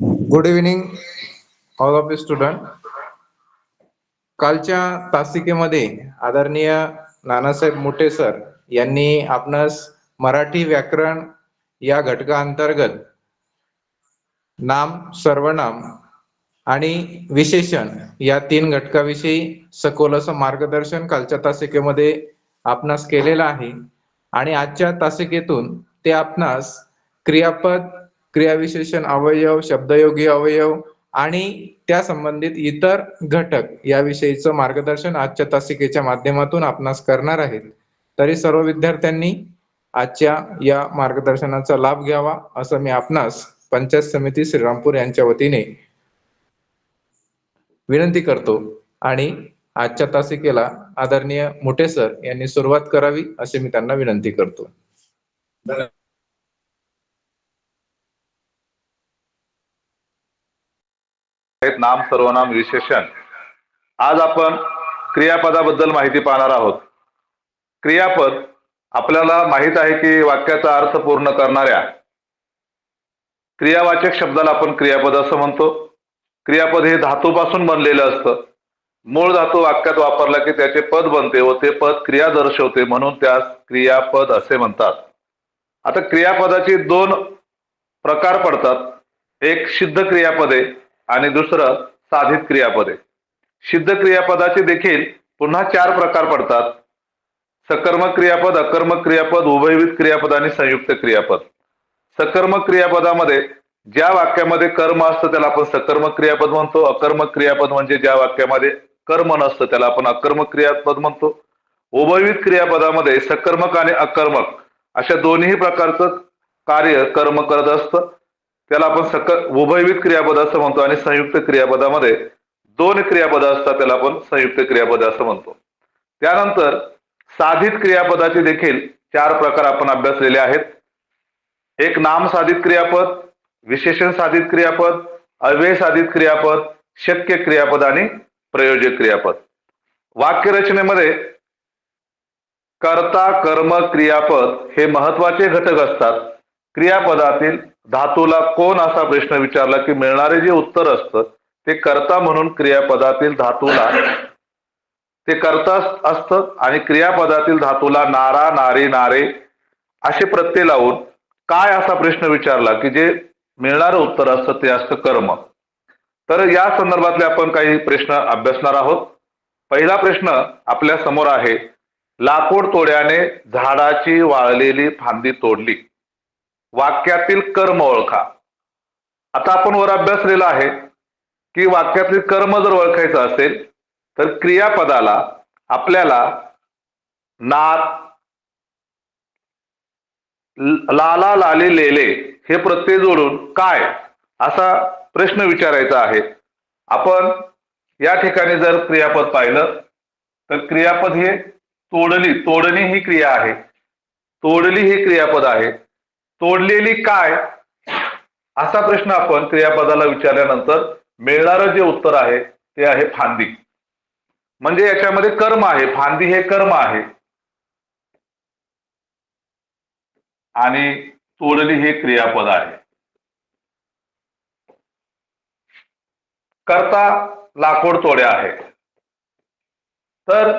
Good evening all of student. कालच्या तासिकेमध्ये आदरणीय नानासाहेब मोठे सर यांनी आपणास मराठी व्याकरण या घटकाअंतर्गत नाम, सर्वनाम आणि विशेषण या 3 घटकाविषयी सखोल असं मार्गदर्शन कालच्या तासिकेमध्ये आपणास केलेलं आहे. आणि आजच्या तासिकेतून ते आपणास क्रियापद, क्रियाविशेषण अवयव, शब्दयोगी अवयव आणि त्या संबंधित इतर घटक याविषयीचं मार्गदर्शन आजच्या तासिकेच्या माध्यमातून आपणास करणार आहेत. तरी सर्व विद्यार्थ्यांनी आजच्या या मार्गदर्शनाचा लाभ घ्यावा असं मी आपणास पंचायत समिती श्रीरामपूर यांच्या वतीने विनंती करतो. आणि आजच्या तासिकेला आदरणीय मोठे सर यांनी सुरुवात करावी असे मी त्यांना विनंती करतो. नाम, सर्वनाम, विशेषण. आज आपण क्रियापदाबद्दल माहिती पाहणार आहोत. क्रियापद आपल्याला माहित आहे की वाक्याचा अर्थ पूर्ण करणाऱ्या क्रियावाचक शब्दाला आपण क्रियापद असं म्हणतो. क्रियापद हे धातूपासून बनलेलं असतं. मूळ धातू वाक्यात वापरला की त्याचे पद बनते व ते पद क्रिया दर्शवते, म्हणून त्यास क्रियापद असे म्हणतात. आता क्रियापदाचे 2 प्रकार पडतात. एक सिद्ध क्रियापदे आणि दुसरं साधित क्रियापदे. सिद्ध क्रियापदाचे देखील पुन्हा 4 प्रकार पडतात. सकर्मक क्रियापद, अकर्मक क्रियापद, उभयविध क्रियापद आणि संयुक्त क्रियापद. सकर्मक क्रियापदामध्ये ज्या वाक्यामध्ये कर्म असतं त्याला आपण सकर्मक क्रियापद म्हणतो. अकर्मक क्रियापद म्हणजे ज्या वाक्यामध्ये कर्म नसतं त्याला आपण अकर्मक क्रियापद म्हणतो. उभयविध क्रियापदामध्ये सकर्मक आणि अकर्मक अशा दोन्ही प्रकारचं कार्य कर्म करत असतं, त्याला आपण उभयविध क्रियापद असं म्हणतो. आणि संयुक्त क्रियापदामध्ये 2 क्रियापद असतात, त्याला आपण संयुक्त क्रियापद असं म्हणतो. त्यानंतर साधित क्रियापदाचे देखील 4 प्रकार आपण अभ्यासलेले आहेत. एक नाम साधित क्रियापद, विशेषण साधित क्रियापद, अव्यय साधित क्रियापद, शक्य क्रियापद आणि प्रयोजक क्रियापद. वाक्यरचनेमध्ये कर्ता, कर्म, क्रियापद हे महत्वाचे घटक असतात. क्रियापदातील धातूला कोण असा प्रश्न विचारला की मिळणारे जे उत्तर असतं ते कर्ता म्हणून क्रियापदातील धातूला ते कर्ता असतं आणि क्रियापदातील धातूला नारा, नारी, नारे असे प्रत्यय लावून काय असा प्रश्न विचारला की जे मिळणारं उत्तर असतं ते असतं कर्म. तर या संदर्भातले आपण काही प्रश्न अभ्यासणार आहोत. पहिला प्रश्न आपल्या समोर आहे. लाकूड तोड्याने झाडाची वाळलेली फांदी तोडली. वाक्यातील कर्म ओळखा. आता आपण वर अभ्यासलेला आहे की वाक्यातील कर्म जर ओळखायचं असेल तर क्रियापदाला आपल्याला नात, लाला, लाली, लेले हे प्रत्यय जोडून काय असा प्रश्न विचारायचा आहे. आपण या ठिकाणी जर क्रियापद पाहिलं तर क्रियापद हे तोडली, तोडणी ही क्रिया आहे. तोडली ही क्रियापद आहे. तोडलेली काय असा प्रश्न आपण क्रियापदाला विचारल्यानंतर मिळणारं जे उत्तर आहे ते आहे फांदी. म्हणजे याच्यामध्ये कर्म आहे. फांदी हे कर्म आहे आणि तोडली हे क्रियापद आहे. कर्ता लाकूड तोड्या आहे. तर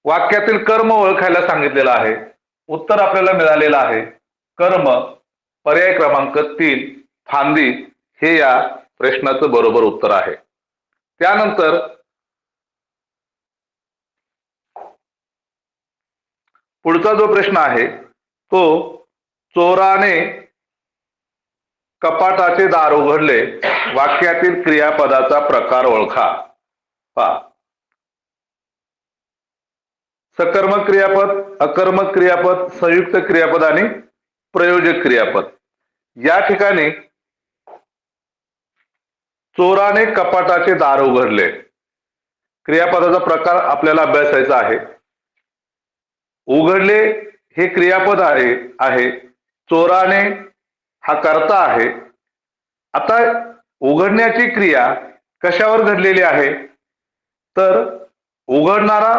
वाक्यातील कर्म ओळखायला सांगितलेलं आहे. उत्तर आपल्याला मिळालेलं आहे कर्म. पर्याय क्रमांक 3 फांदी हे या प्रश्नाचं बरोबर उत्तर आहे. त्यानंतर पुढचा जो प्रश्न आहे तो चोराने कपाटाचे दार उघडले. वाक्यातील क्रियापदाचा प्रकार ओळखा. पहा, सकर्मक क्रियापद, अकर्मक क्रियापद, संयुक्त क्रियापद आणि प्रयोजक क्रियापद. या ठिकाणी चोराने कपाटाचे दार उघडले क्रियापदाचा प्रकार आपल्याला अभ्यासायचा आहे. उघडले हे क्रियापद आहे. चोराने हा कर्ता आहे. आता उघडण्याची क्रिया कशावर घडलेली आहे तर उघडणारा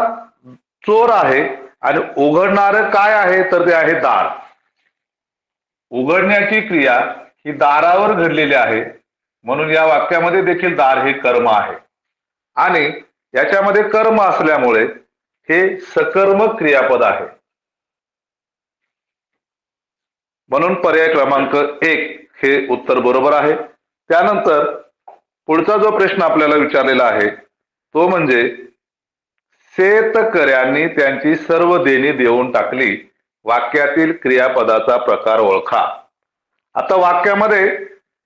चोर आहे आणि उघडणारं काय आहे तर ते आहे दार. उघडण्याची क्रिया ही दारावर घडलेली आहे, म्हणून या वाक्यामध्ये देखील दार हे कर्म आहे आणि याच्यामध्ये कर्म असल्यामुळे हे सकर्मक क्रियापद आहे. म्हणून पर्याय क्रमांक 1 हे उत्तर बरोबर आहे. त्यानंतर पुढचा जो प्रश्न आपल्याला विचारलेला आहे तो म्हणजे शेतकऱ्यांनी त्यांची सर्व देणी देऊन टाकली, वाक्यातील क्रियापदाचा प्रकार ओळखा. आता वाक्यामध्ये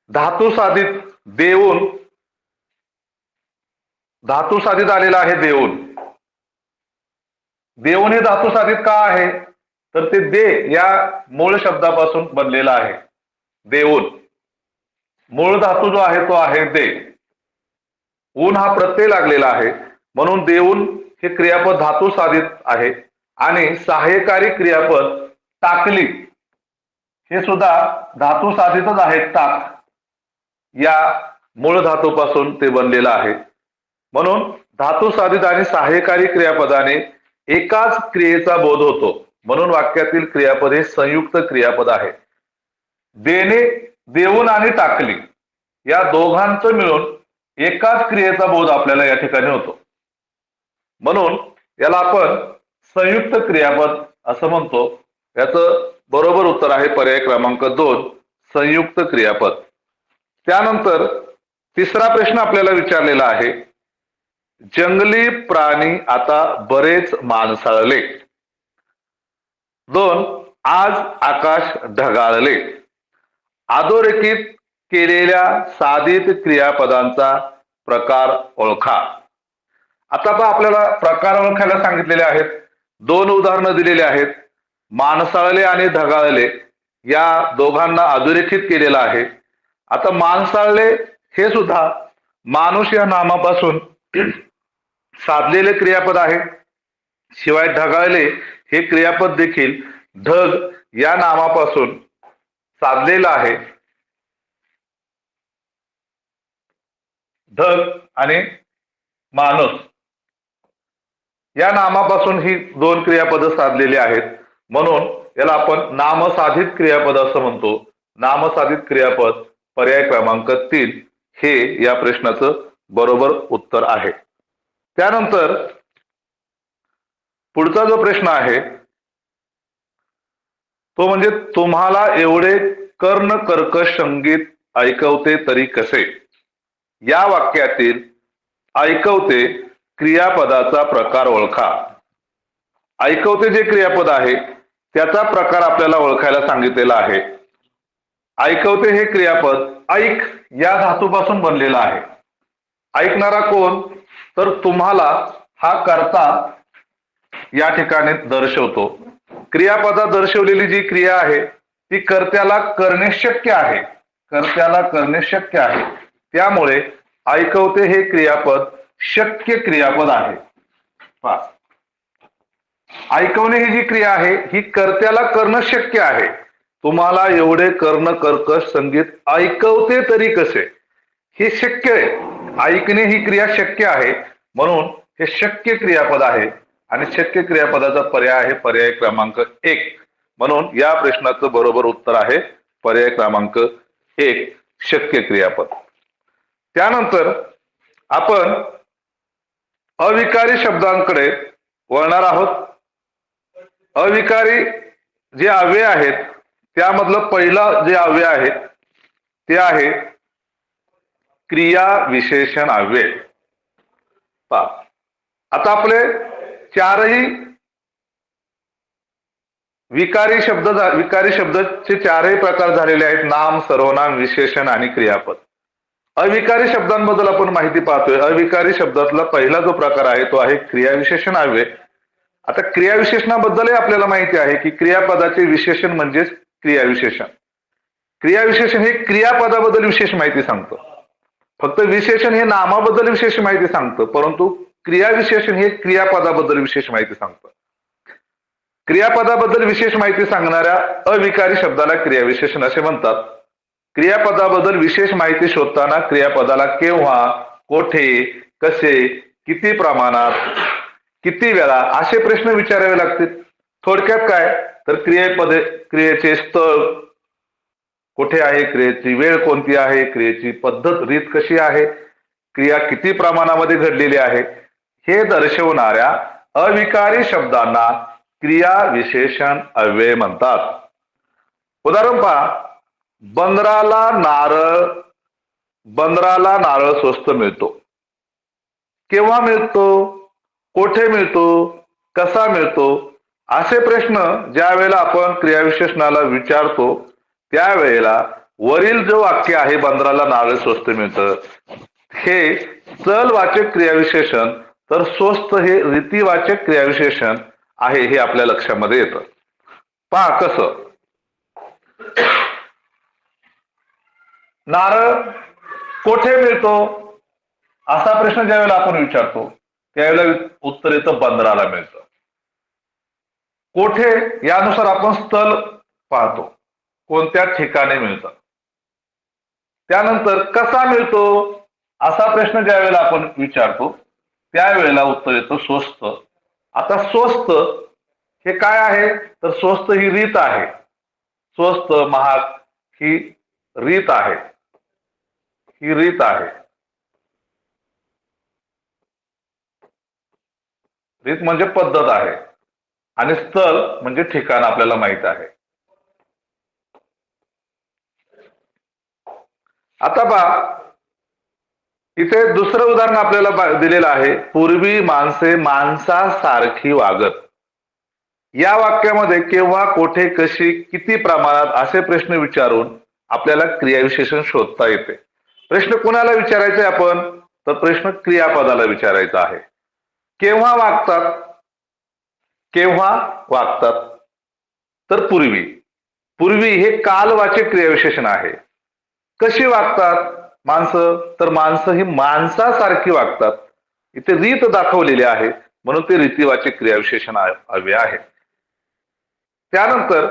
धातू साधित देऊन, धातू साधित आलेला आहे देऊन. देऊन हे धातू साधित का आहे, तर ते दे या मूळ शब्दापासून बनलेला आहे. देऊन मूळ धातू जो आहे तो आहे दे. ऊन हा प्रत्यय लागलेला आहे, म्हणून देऊन हे क्रियापद धातू साधित आहे आणि सहाय्यकारी क्रियापद टाकली हे सुद्धा धातू साधितच आहे. टाक या मूळ धातूपासून ते बनलेलं आहे. म्हणून धातू साधित आणि सहाय्यकारी क्रियापदाने एकाच क्रियेचा बोध होतो, म्हणून वाक्यातील क्रियापद हे संयुक्त क्रियापद आहे. देणे, देऊन आणि टाकली या दोघांचं मिळून एकाच क्रियेचा बोध आपल्याला या ठिकाणी होतो, म्हणून याला आपण संयुक्त क्रियापद असं म्हणतो. याचं बरोबर उत्तर आहे पर्याय क्रमांक 2 संयुक्त क्रियापद. त्यानंतर तिसरा प्रश्न आपल्याला विचारलेला आहे, जंगली प्राणी आता बरेच माणसाळले. 2 आज आकाश ढगाळले. अधोरेखित केलेल्या साधित क्रियापदांचा प्रकार ओळखा. आता आपल्याला प्रकार ओळखायला सांगितलेले आहेत. 2 उदाहरणं दिलेली आहेत. माणसाळले आणि ढगाळले या दोघांना अधोरेखित केलेलं आहे. आता माणसाळले हे सुद्धा माणूस या नामापासून साधलेले क्रियापद आहे. शिवाय ढगाळले हे क्रियापद देखील ढग या नामापासून साधलेलं आहे. ढग आणि माणूस या नामापासून ही 2 क्रियापद साधलेली आहेत, म्हणून याला आपण नामसाधित क्रियापद असं म्हणतो. नामसाधित क्रियापद पर्याय क्रमांक 3 हे या प्रश्नाचं बरोबर उत्तर आहे. त्यानंतर पुढचा जो प्रश्न आहे तो म्हणजे तुम्हाला एवढे कर्ण कर्कश संगीत ऐकवते तरी कसे. या वाक्यातील ऐकवते क्रियापदाचा प्रकार ओळखा. ऐकवते जे क्रियापद आहे त्याचा प्रकार आपल्याला ओळखायला सांगितलेला आहे. ऐकवते हे क्रियापद ऐक या धातूपासून बनलेलं आहे. ऐकणारा कोण, तर तुम्हाला हा कर्ता या ठिकाणी दर्शवतो. क्रियापदात दर्शवलेली जी क्रिया आहे ती कर्त्याला करणे शक्य आहे. कर्त्याला करणे शक्य आहे, त्यामुळे ऐकवते हे क्रियापद शक्य क्रियापद आहे. ऐकवणे ही जी क्रिया आहे ही कर्त्याला करणं शक्य आहे. तुम्हाला एवढे कर्ण कर्कश संगीत ऐकवते तरी कसे, हे शक्य आहे. ऐकणे ही क्रिया शक्य आहे, म्हणून हे शक्य क्रियापद आहे आणि शक्य क्रियापदाचा पर्याय आहे पर्याय क्रमांक 1. म्हणून या प्रश्नाचं बरोबर उत्तर आहे पर्याय क्रमांक 1 शक्य क्रियापद. त्यानंतर आपण अविकारी शब्दांकडे वळणार आहोत. अविकारी जे अव्यय आहेत त्यामधलं पहिलं जे अव्यय आहे ते आहे क्रिया विशेषण अव्यय. आता आपले 4ही विकारी शब्दाचे 4ही प्रकार झालेले आहेत. नाम, सर्वनाम, विशेषण आणि क्रियापद. अविकारी शब्दांबद्दल आपण माहिती पाहतोय. अविकारी शब्दातला पहिला जो प्रकार आहे तो आहे क्रियाविशेषण अव्यय. आता क्रियाविशेषणाबद्दलही आपल्याला माहिती आहे की क्रियापदाचे विशेषण म्हणजेच क्रियाविशेषण. क्रियाविशेषण हे क्रियापदाबद्दल विशेष माहिती सांगतं. फक्त विशेषण हे नामाबद्दल विशेष माहिती सांगतं, परंतु क्रियाविशेषण हे क्रियापदाबद्दल विशेष माहिती सांगतं. क्रियापदाबद्दल विशेष माहिती सांगणाऱ्या अविकारी शब्दाला क्रियाविशेषण असे म्हणतात. क्रियापदाबद्दल विशेष माहिती शोधताना क्रियापदाला केव्हा, कोठे, कसे, किती प्रमाणात, किती वेळा असे प्रश्न विचारावे लागतील. थोडक्यात काय तर क्रियेचे स्थळ, कुठे आहे, क्रियेची वेळ कोणती आहे, क्रियेची पद्धत रीत कशी आहे, क्रिया किती प्रमाणामध्ये घडलेली आहे, हे दर्शवणाऱ्या अविकारी शब्दांना क्रिया विशेषण अव्यय म्हणतात. उदाहरण पहा, बंदराला नारळ स्वस्त मिळतो. केव्हा मिळतो, कोठे मिळतो, कसा मिळतो, असे प्रश्न ज्या वेळेला आपण क्रियाविशेषणाला विचारतो त्यावेळेला वरील जो वाक्य आहे बंदराला नारळ स्वस्त मिळतं, हे चलवाचक क्रियाविशेषण, तर स्वस्त हे रीतिवाचक क्रियाविशेषण आहे हे आपल्या लक्षामध्ये येतं. पहा कसं. नारळ कोठे मिळतो असा प्रश्न ज्यावेळेला आपण विचारतो त्यावेळेला उत्तर येतं बंदराला मिळतं. कोठे यानुसार आपण स्थळ पाहतो, कोणत्या ठिकाणी मिळतं. त्यानंतर कसा मिळतो असा प्रश्न ज्या वेळेला आपण विचारतो त्यावेळेला उत्तर येतं स्वस्त. आता स्वस्त हे काय आहे, तर स्वस्त ही रीत आहे. स्वस्त महाग ही रीत आहे, ही रीत आहे. रीत म्हणजे पद्धत आहे आणि स्थळ म्हणजे ठिकाण आपल्याला माहित आहे. आता पहा, इथे दुसरं उदाहरण आपल्याला दिलेलं आहे. पूर्वी माणसे माणसासारखी वागत. या वाक्यामध्ये केव्हा, कोठे, कशी, किती प्रमाणात असे प्रश्न विचारून आपल्याला क्रियाविशेषण शोधता येते. प्रश्न कुणाला विचारायचा आहे आपण, तर प्रश्न क्रियापदाला विचारायचा आहे. केव्हा वागतात, केव्हा वागतात, तर पूर्वी. पूर्वी हे कालवाचक क्रियाविशेषण आहे. कशी वागतात माणसं, तर माणसं ही माणसासारखी वागतात. इथे रीत दाखवलेली आहे म्हणून ते रीतिवाचक क्रियाविशेषण हवे आहे. त्यानंतर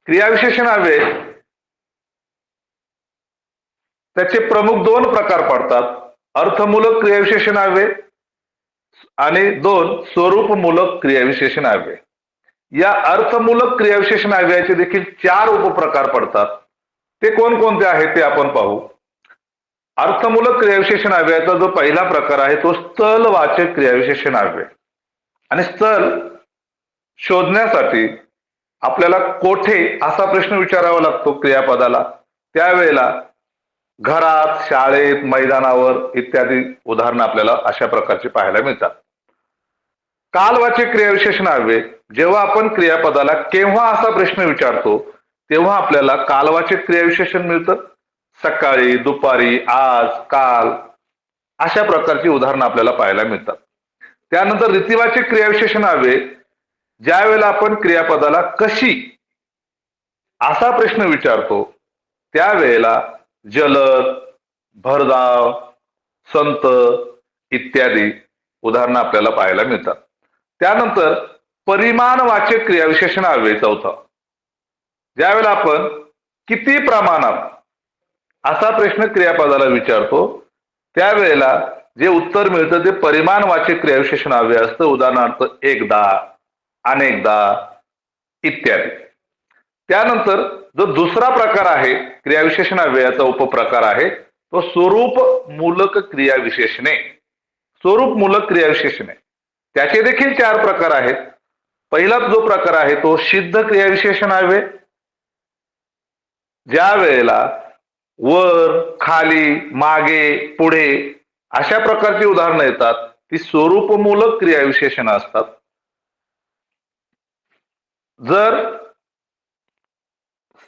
क्रियाविशेषण हवे त्याचे प्रमुख दोन प्रकार पडतात. अर्थमूलक क्रियाविशेषण हवे आणि दोन स्वरूपमूलक क्रियाविशेषण हवे. या अर्थमूलक क्रियाविशेषण हव्याचे देखील 4 उपप्रकार पडतात. ते कोणकोणते आहेत ते आपण पाहू. अर्थमूलक क्रियाविशेषण हव्याचा जो पहिला प्रकार आहे तो स्थलवाचक क्रियाविशेषण हवे. आणि स्थल शोधण्यासाठी आपल्याला कोठे असा प्रश्न विचारावा लागतो क्रियापदाला. त्यावेळेला घरात, शाळेत, मैदानावर इत्यादी उदाहरणं आपल्याला अशा प्रकारचे पाहायला मिळतात. कालवाचक क्रियाविशेषण हवे जेव्हा आपण क्रियापदाला केव्हा असा प्रश्न विचारतो तेव्हा आपल्याला कालवाचक क्रियाविशेषण मिळतं. सकाळी, दुपारी, आज, काल अशा प्रकारची उदाहरणं आपल्याला पाहायला मिळतात. त्यानंतर रीतिवाचक क्रियाविशेषण हवे ज्या वेळेला आपण क्रियापदाला कशी असा प्रश्न विचारतो त्यावेळेला जलद, भरधाव, संत इत्यादी उदाहरणं आपल्याला पाहायला मिळतात. त्यानंतर परिमाणवाचक क्रियाविशेषण हवे चौथा. ज्यावेळेला आपण किती प्रमाणात असा प्रश्न क्रियापदाला विचारतो त्यावेळेला जे उत्तर मिळतं ते परिमाणवाचक क्रियाविशेषण हवे असतं. उदाहरणार्थ एकदा, अनेकदा इत्यादी. त्यानंतर जो दुसरा प्रकार आहे क्रियाविशेषण अव्ययाचा उपप्रकार आहे तो स्वरूपमूलक क्रियाविशेषणे. स्वरूपमूलक क्रियाविशेषणे त्याचे देखील 4 प्रकार आहेत. पहिला जो प्रकार आहे तो सिद्ध क्रियाविशेषण हवे. ज्या वेळेला वर, खाली, मागे, पुढे अशा प्रकारची उदाहरणं येतात ती स्वरूपमूलक क्रियाविशेषण असतात. जर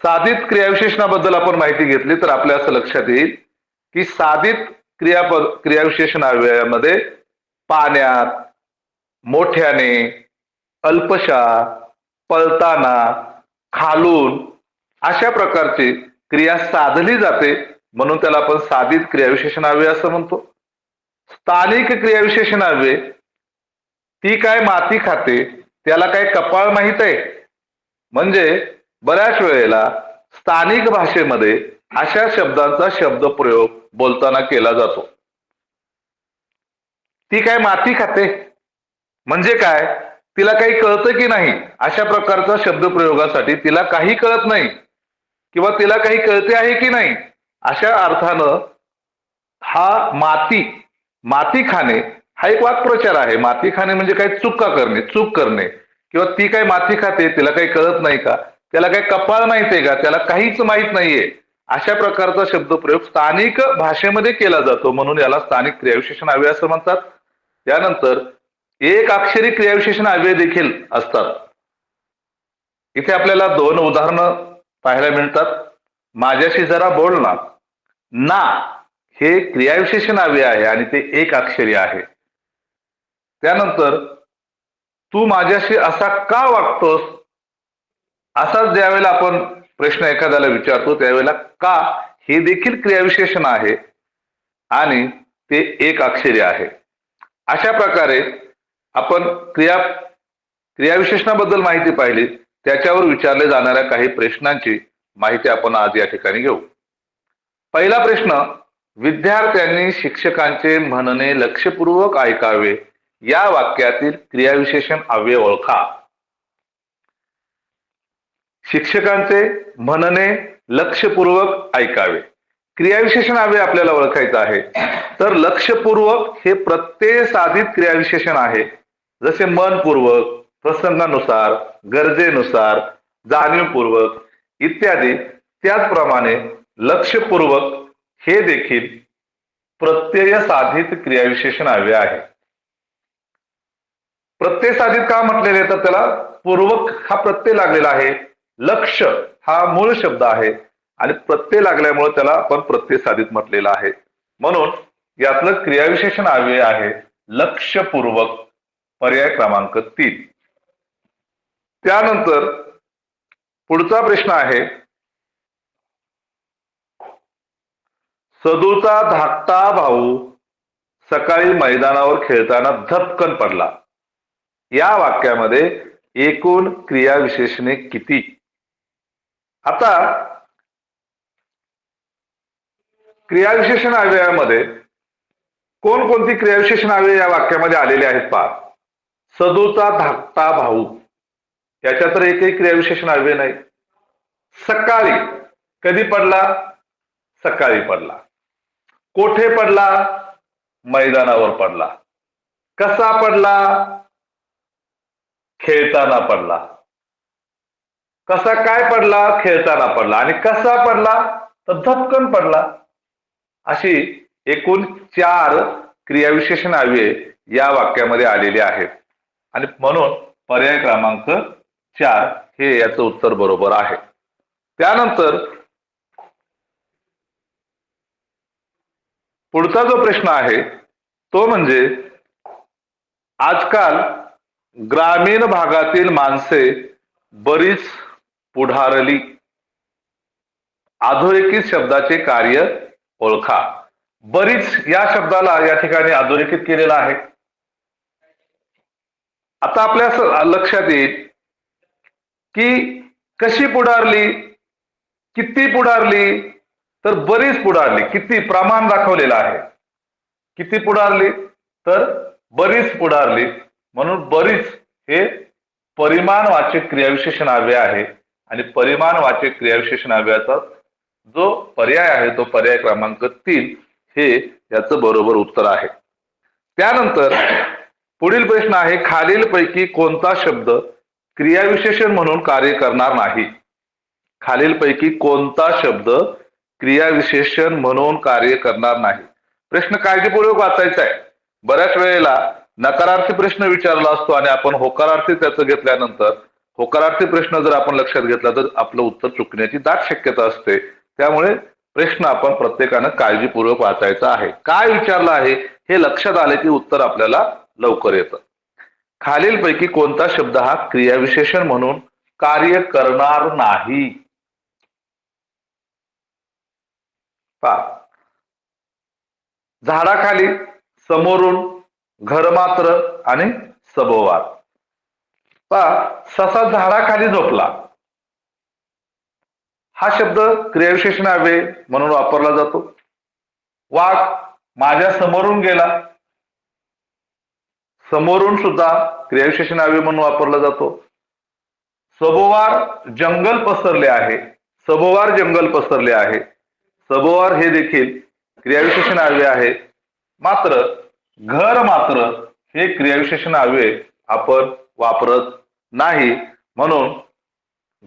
साधित क्रियाविशेषणाबद्दल आपण माहिती घेतली तर आपल्या असं लक्षात येईल की साधित क्रियाविशेषण अव्ययामध्ये पाण्यात, मोठ्याने, अल्पशा, पळताना, खालून अशा प्रकारची क्रिया साधली जाते म्हणून त्याला आपण साधित क्रियाविशेषण अव्यय असं म्हणतो. स्थानिक क्रियाविशेषण अव्यय ती काय माती खाते त्याला काय कपाळ माहित आहे. म्हणजे बऱ्याच वेळेला स्थानिक भाषेमध्ये अशा शब्दांचा शब्दप्रयोग बोलताना केला जातो. ती काय माती खाते म्हणजे काय, तिला काही कळतं की नाही, अशा प्रकारचा शब्दप्रयोगासाठी तिला काही कळत नाही किंवा तिला काही कळते आहे की नाही, अशा अर्थानं हा माती खाणे हा एक वाक्प्रचार आहे. माती खाणे म्हणजे काय, चूक करणे किंवा ती काय माती खाते, तिला काही कळत नाही का, त्याला काही कपाळ माहितीये का, त्याला काहीच माहित नाहीये, अशा प्रकारचा शब्दप्रयोग स्थानिक भाषेमध्ये केला जातो, म्हणून याला स्थानिक क्रियाविशेषण अव्यय असं म्हणतात. त्यानंतर एक अक्षरी क्रियाविशेषण अव्यय देखील असतात. इथे आपल्याला 2 उदाहरणं पाहायला मिळतात. माझ्याशी जरा बोल ना हे क्रियाविशेषण अव्यय आहे आणि ते एक अक्षरी आहे. त्यानंतर तू माझ्याशी असा का वागतोस, असाच ज्यावेळेला आपण प्रश्न एखाद्याला विचारतो त्यावेळेला का हे देखील क्रियाविशेषण आहे आणि ते एक अक्षरी आहे. अशा प्रकारे आपण क्रियाविशेषणाबद्दल माहिती पाहिली. त्याच्यावर विचारले जाणाऱ्या काही प्रश्नांची माहिती आपण आज या ठिकाणी घेऊ. पहिला प्रश्न, विद्यार्थ्यांनी शिक्षकांचे म्हणणे लक्षपूर्वक ऐकावे, या वाक्यातील क्रियाविशेषण अव्यय ओळखा. शिक्षकांचे म्हणणे लक्षपूर्वक ऐकावे, क्रियाविशेषण अव्यय आपल्याला ओळखायचं आहे. तर लक्षपूर्वक हे प्रत्यय साधित क्रियाविशेषण आहे, जसे मनपूर्वक, प्रसंगानुसार, गरजेनुसार, जाणीवपूर्वक इत्यादी. त्याचप्रमाणे लक्षपूर्वक हे देखील प्रत्यय साधित क्रियाविशेषण अव्यय आहे. प्रत्यय साधित का म्हटलेले, तर त्याला पूर्वक हा प्रत्यय लागलेला आहे, लक्ष हा मूळ शब्द आहे आणि प्रत्यय लागल्यामुळे त्याला आपण प्रत्यय साधित म्हटलेला आहे. म्हणून यातलं क्रियाविशेषण अव्यय आहे लक्षपूर्वक, पर्याय क्रमांक 3. त्यानंतर पुढचा प्रश्न आहे, सदूचा धाकटा भाऊ सकाळी मैदानावर खेळताना धपकन पडला. या वाक्यामध्ये एकूण क्रियाविशेषणे किती? आता क्रियाविशेषण अव्ययामध्ये कोणकोणती क्रियाविशेषण अव्यय या वाक्यामध्ये आलेले आहेत पहा. सदूचा धाकटा भाऊ, याच्यात तर एकही क्रियाविशेषण अव्यय नाही. सकाळी, कधी पडला, सकाळी पडला. कोठे पडला, मैदानावर पडला. कसा पडला, खेळताना पडला. कसा काय पडला, खेळताना पडला. आणि कसा पडला, तर धपकन पडला. अशी एकूण 4 क्रियाविशेषण अव्यय या वाक्यामध्ये आलेले आहेत आणि म्हणून पर्याय क्रमांक 4 हे याचं उत्तर बरोबर आहे. त्यानंतर पुढचा जो प्रश्न आहे तो म्हणजे, आजकाल ग्रामीण भागातील माणसे बरीच पुढारली. अधोरेखित शब्दाचे कार्य ओळखा. बरीच या शब्दाला या ठिकाणी अधोरेखित केलेला आहे. आता आपल्या लक्षात येईल की कशी पुढारली, किती पुढारली, तर बरीच पुढारली. किती प्रमाण दाखवलेलं आहे. किती पुढारली, तर बरीच पुढारली. म्हणून बरीच हे परिमाणवाचक क्रियाविशेषण अव्यय आहे आणि परिमाणवाचक क्रियाविशेषण अव्ययाचा जो पर्याय आहे तो पर्याय क्रमांक 3 हे याचं बरोबर उत्तर आहे. त्यानंतर पुढील प्रश्न आहे, खालीलपैकी कोणता शब्द क्रियाविशेषण म्हणून कार्य करणार नाही? खालीलपैकी कोणता शब्द क्रियाविशेषण म्हणून कार्य करणार नाही? प्रश्न काळजीपूर्वक वाचायचा आहे. बऱ्याच वेळेला नकारार्थी प्रश्न विचारला असतो आणि आपण होकारार्थी त्याचं घेतल्यानंतर होकारार्थी प्रश्न जर आपण लक्षात घेतला तर आपलं उत्तर चुकण्याची दाट शक्यता असते. त्यामुळे प्रश्न आपण प्रत्येकानं काळजीपूर्वक वाचायचा आहे. काय विचारलं आहे हे लक्षात आले की उत्तर आपल्याला लवकर येतं. खालीलपैकी कोणता शब्द हा क्रियाविशेषण म्हणून कार्य करणार नाही? पहा, झाडाखाली, समोरून, घरमात्र आणि सभोवार. पहा, ससा झाडाखाली झोपला हा शब्द क्रियाविशेषण अव्यय म्हणून वापरला जातो. वाघ माझ्या समोरून गेला, समोरून सुद्धा क्रियाविशेषण अव्यय म्हणून वापरला जातो. सभोवार जंगल पसरले आहे, सभोवार जंगल पसरले आहे. सभोवार हे देखील क्रियाविशेषण अव्यय आहे. मात्र मात्र हे क्रियाविशेषण अव्यय आपण वापरत नाही. म्हणून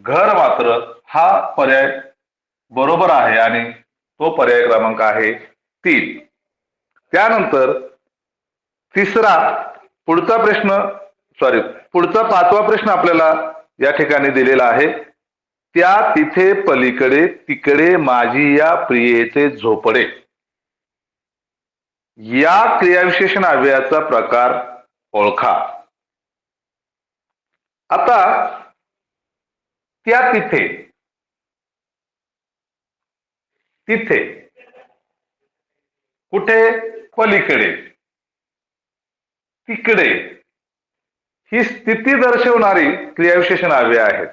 घर मात्र हा पर्याय बरोबर आहे आणि तो पर्याय क्रमांक आहे 3. त्यानंतर पुढचा 5वा प्रश्न आपल्याला या ठिकाणी दिलेला आहे. त्या तिथे पलीकडे तिकडे माझी या प्रियेचे झोपडे. या क्रियाविशेषण अव्ययाचा प्रकार ओळखा. आता त्या तिथे कुठे, पलीकडे, तिकडे ही स्थिती दर्शवणारी क्रियाविशेषण अव्यय आहेत.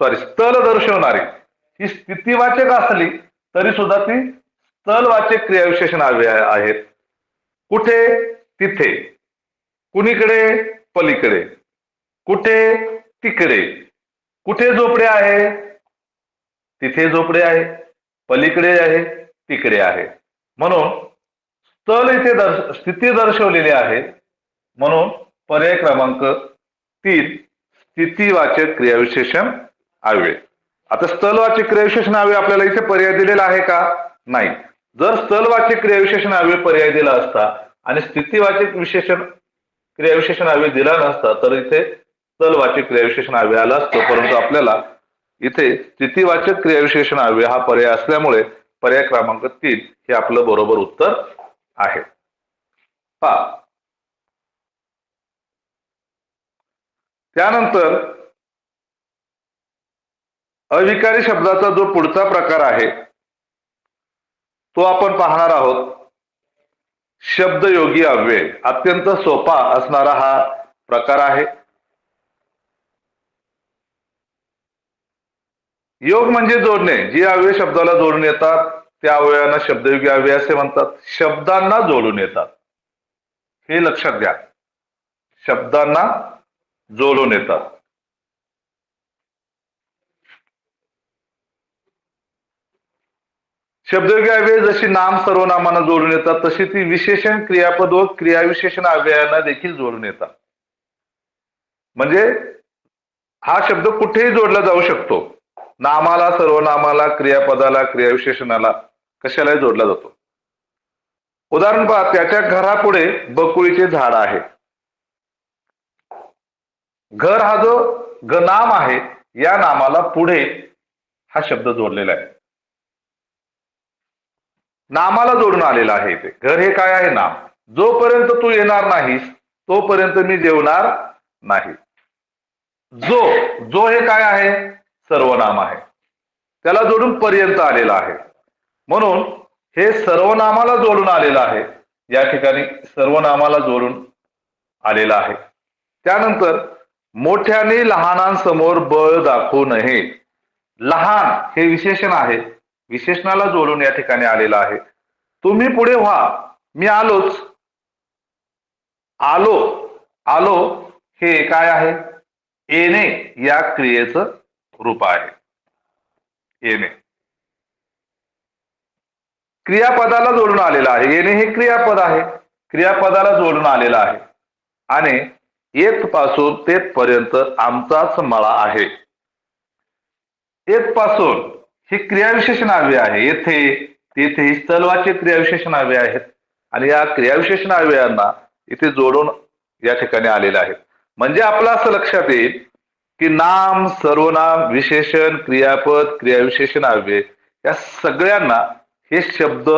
स्थल दर्शवणारी ही स्थितीवाचक असली तरी सुद्धा ती स्थलवाचक क्रियाविशेषण अव्यय आहेत. कुठे, तिथे, कुणीकडे, पलीकडे, कुठे, तिकडे, कुठे झोपडे आहे, तिथे झोपडे आहे, पलीकडे आहे, तिकडे आहे. म्हणून स्थल इथे स्थिती दर्शवलेली आहे. म्हणून पर्याय क्रमांक 3 स्थितीवाचक क्रियाविशेषण अव्यय. आता स्थलवाचक क्रियाविशेषण अव्यय आपल्याला इथे पर्याय दिलेला आहे का? नाही. जर स्थलवाचक क्रियाविशेषण अव्यय पर्याय दिला असता आणि स्थितीवाचक क्रियाविशेषण अव्यय दिला नसता तर इथे स्थलवाचक क्रियाविशेषण अव्यय आला असतं. परंतु आपल्याला इथे स्थितीवाचक क्रियाविशेषण अव्यय हा पर्याय असल्यामुळे पर्याय क्रमांक 3 हे आपलं बरोबर उत्तर आहे. त्यानंतर अविकारी शब्दाचा जो पुढचा प्रकार आहे तो आपण पाहणार आहोत. शब्दयोगी अव्यय. अत्यंत सोपा असणारा हा प्रकार आहे. योग म्हणजे जोडणे. जे अव्यय शब्दाला जोडून येतात त्या अव्ययांना शब्दयोगी अव्यय असे म्हणतात. शब्दांना जोडून येतात, हे लक्षात घ्या. शब्दांना जोडून येतात. शब्दयोगी अव्यय जशी नाम सर्वनामांना जोडून येतात तशी ती विशेषण, क्रियापद व क्रियाविशेषण अव्ययांना देखील जोडून येतात. म्हणजे हा शब्द कुठेही जोडला जाऊ शकतो. नामाला, सर्वनामाला, क्रियापदाला, क्रियाविशेषणाला, कशालाही जोडला जातो. उदाहरण पहा. त्याच्या घरापुढे बकुळीचे झाड आहे. घर हा जो नाम आहे या नामाला पुढे हा शब्द जोडलेला आहे. नामाला जोडून आलेला आहे इथे. घर हे काय आहे? नाम. जोपर्यंत तू येणार नाहीस तोपर्यंत मी जेवणार नाही. जो हे काय आहे? सर्वनाम आहे. त्याला जोडून पर्यंत आलेला आहे. म्हणून हे सर्वनामाला जोडून आलेलं आहे. या ठिकाणी सर्वनामाला जोडून आलेला आहे. त्यानंतर मोठ्याने लहानांसमोर बळ दाखवू नये. लहान हे विशेषण आहे. विशेषणाला जोडून या ठिकाणी आलेला आहे. तुम्ही पुढे व्हा, मी आलोच. आलो हे काय आहे? येणे या क्रियेचं रूप आहे. येणे क्रियापदाला जोडून आलेला आहे. येणे हे क्रियापद आहे. क्रियापदाला जोडून आलेला आहे. आणि येथपासून तेथपर्यंत आमचाच मळा आहे. येथपासून हे क्रियाविशेषण अव्यय आहे. येथे, तेथे स्थलवाचक क्रियाविशेषण अव्यय आहेत. आणि या क्रियाविशेषण अव्ययांना इथे जोडून या ठिकाणी आलेले आहेत. म्हणजे आपलं असं लक्षात येईल की नाम, सर्वनाम, विशेषण, क्रियापद, क्रियाविशेषण अव्यय या सगळ्यांना हे शब्द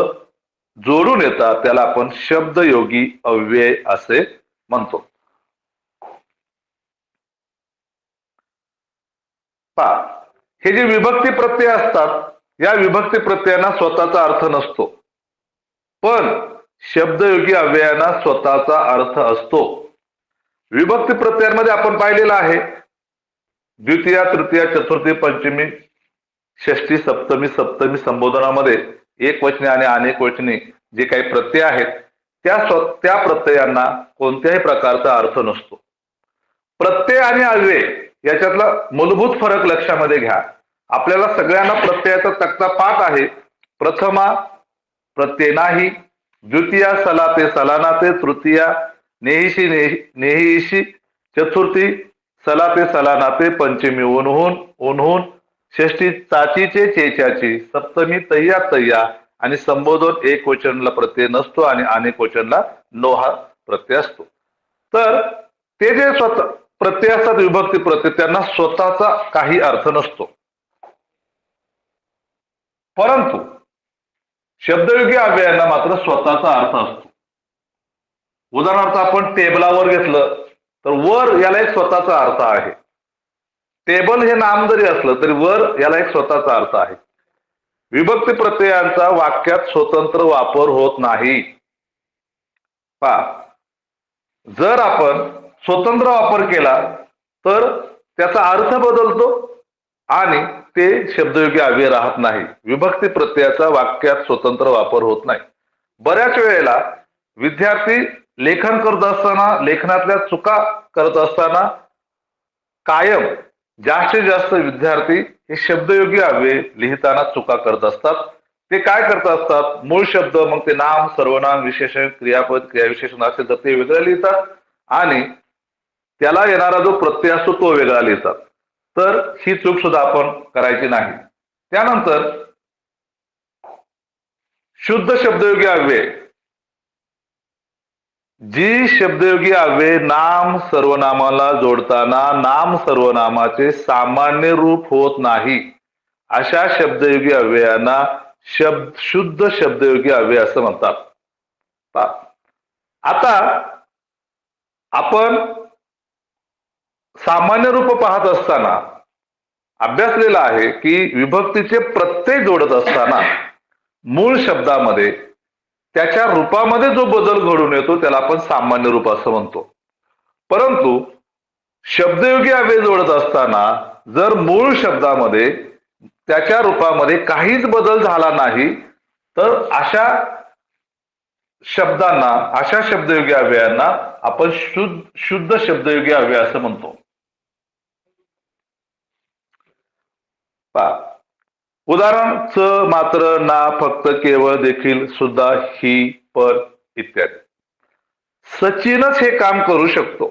जोडून येतात. त्याला आपण शब्दयोगी अव्यय असे म्हणतो. हे जे विभक्ती प्रत्यय असतात या विभक्ती प्रत्ययांना स्वतःचा अर्थ नसतो, पण शब्दयोगी अव्ययांना स्वतःचा अर्थ असतो. विभक्ती प्रत्ययांमध्ये आपण पाहिलेलं आहे द्वितीय, तृतीय, चतुर्थी, पंचमी, षष्ठी, सप्तमी, सप्तमी संबोधनामध्ये एकवचनी आणि अनेक वचनी जे काही प्रत्यय आहेत त्या प्रत्ययांना कोणत्याही प्रकारचा अर्थ नसतो. प्रत्यय आणि अव्यय याच्यातला मूलभूत फरक लक्षामध्ये घ्या. आपल्याला सगळ्यांना प्रत्ययाचा तक्ता पाठ आहे. प्रथमा प्रत्यय नाही, द्वितीया सलाते सलानाते, तृतीया नेहिशी नेहिशी, चतुर्थी सलाते सलानाते, पंचमी ओनहून ओनहून, षष्टी चाचीचे चेचाची, सप्तमी तय्या तय्या आणि संबोधन एक वचनला प्रत्यय नसतो आणि अनेक वचनला नो हा प्रत्यय असतो. तर ते जे स्वतः प्रत्यय असतात विभक्ती प्रत्यय त्यांना स्वतःचा काही अर्थ नसतो. परंतु शब्दयोगी अव्ययांना मात्र स्वतःचा अर्थ असतो. उदाहरणार्थ आपण टेबलावर घेतलं तर वर याला एक स्वतःचा अर्थ आहे. टेबल हे नाम जरी असलं तरी वर याला एक स्वतःचा अर्थ आहे. विभक्ती प्रत्ययांचा वाक्यात स्वतंत्र वापर होत नाही. पहा, जर आपण स्वतंत्र वापर केला तर त्याचा अर्थ बदलतो आणि ते शब्दयोगी अव्यय राहत नाही. विभक्ती प्रत्ययाचा वाक्यात स्वतंत्र वापर होत नाही. बऱ्याच वेळेला विद्यार्थी लेखन करत असताना, लेखनातल्या चुका करत असताना कायम जास्तीत जास्त विद्यार्थी हे शब्दयोगी अव्यय लिहिताना चुका करत असतात. ते काय करत असतात, मूळ शब्द मग ते नाम, सर्वनाम, विशेषण, क्रियापद, क्रियाविशेषण असेल तर ते वेगळं लिहितात आणि त्याला येणारा जो प्रत्यय असतो तो वेगळा लिहितात. तर ही चूक सुद्धा आपण करायची नाही. त्यानंतर शुद्ध शब्दयोगी अव्यय, जी शब्दयोगी अव्यय नाम सर्वनामाला जोडताना नाम सर्वनामाचे सामान्य रूप होत नाही अशा शब्दयोगी अव्ययांना शुद्ध शब्दयोगी अव्यय असं म्हणतात. आता आपण सामान्य रूप पाहत असताना अभ्यासलेला आहे की विभक्तीचे प्रत्यय जोडत असताना मूळ शब्दामध्ये त्याच्या रूपामध्ये जो बदल घडून येतो त्याला आपण सामान्य रूप असं म्हणतो. परंतु शब्दयोगी अव्यय जोडत असताना जर मूळ शब्दामध्ये त्याच्या रूपामध्ये काहीच बदल झाला नाही तर अशा शब्दांना, अशा शब्दयोगी अव्ययांना आपण शुद्ध शब्दयोगी अव्यय असं म्हणतो. उदाहरण च, मात्र, ना, फक्त, केवळ, देखील, सुद्धा, ही, पर इत्यादी. सचिनच हे काम करू शकतो.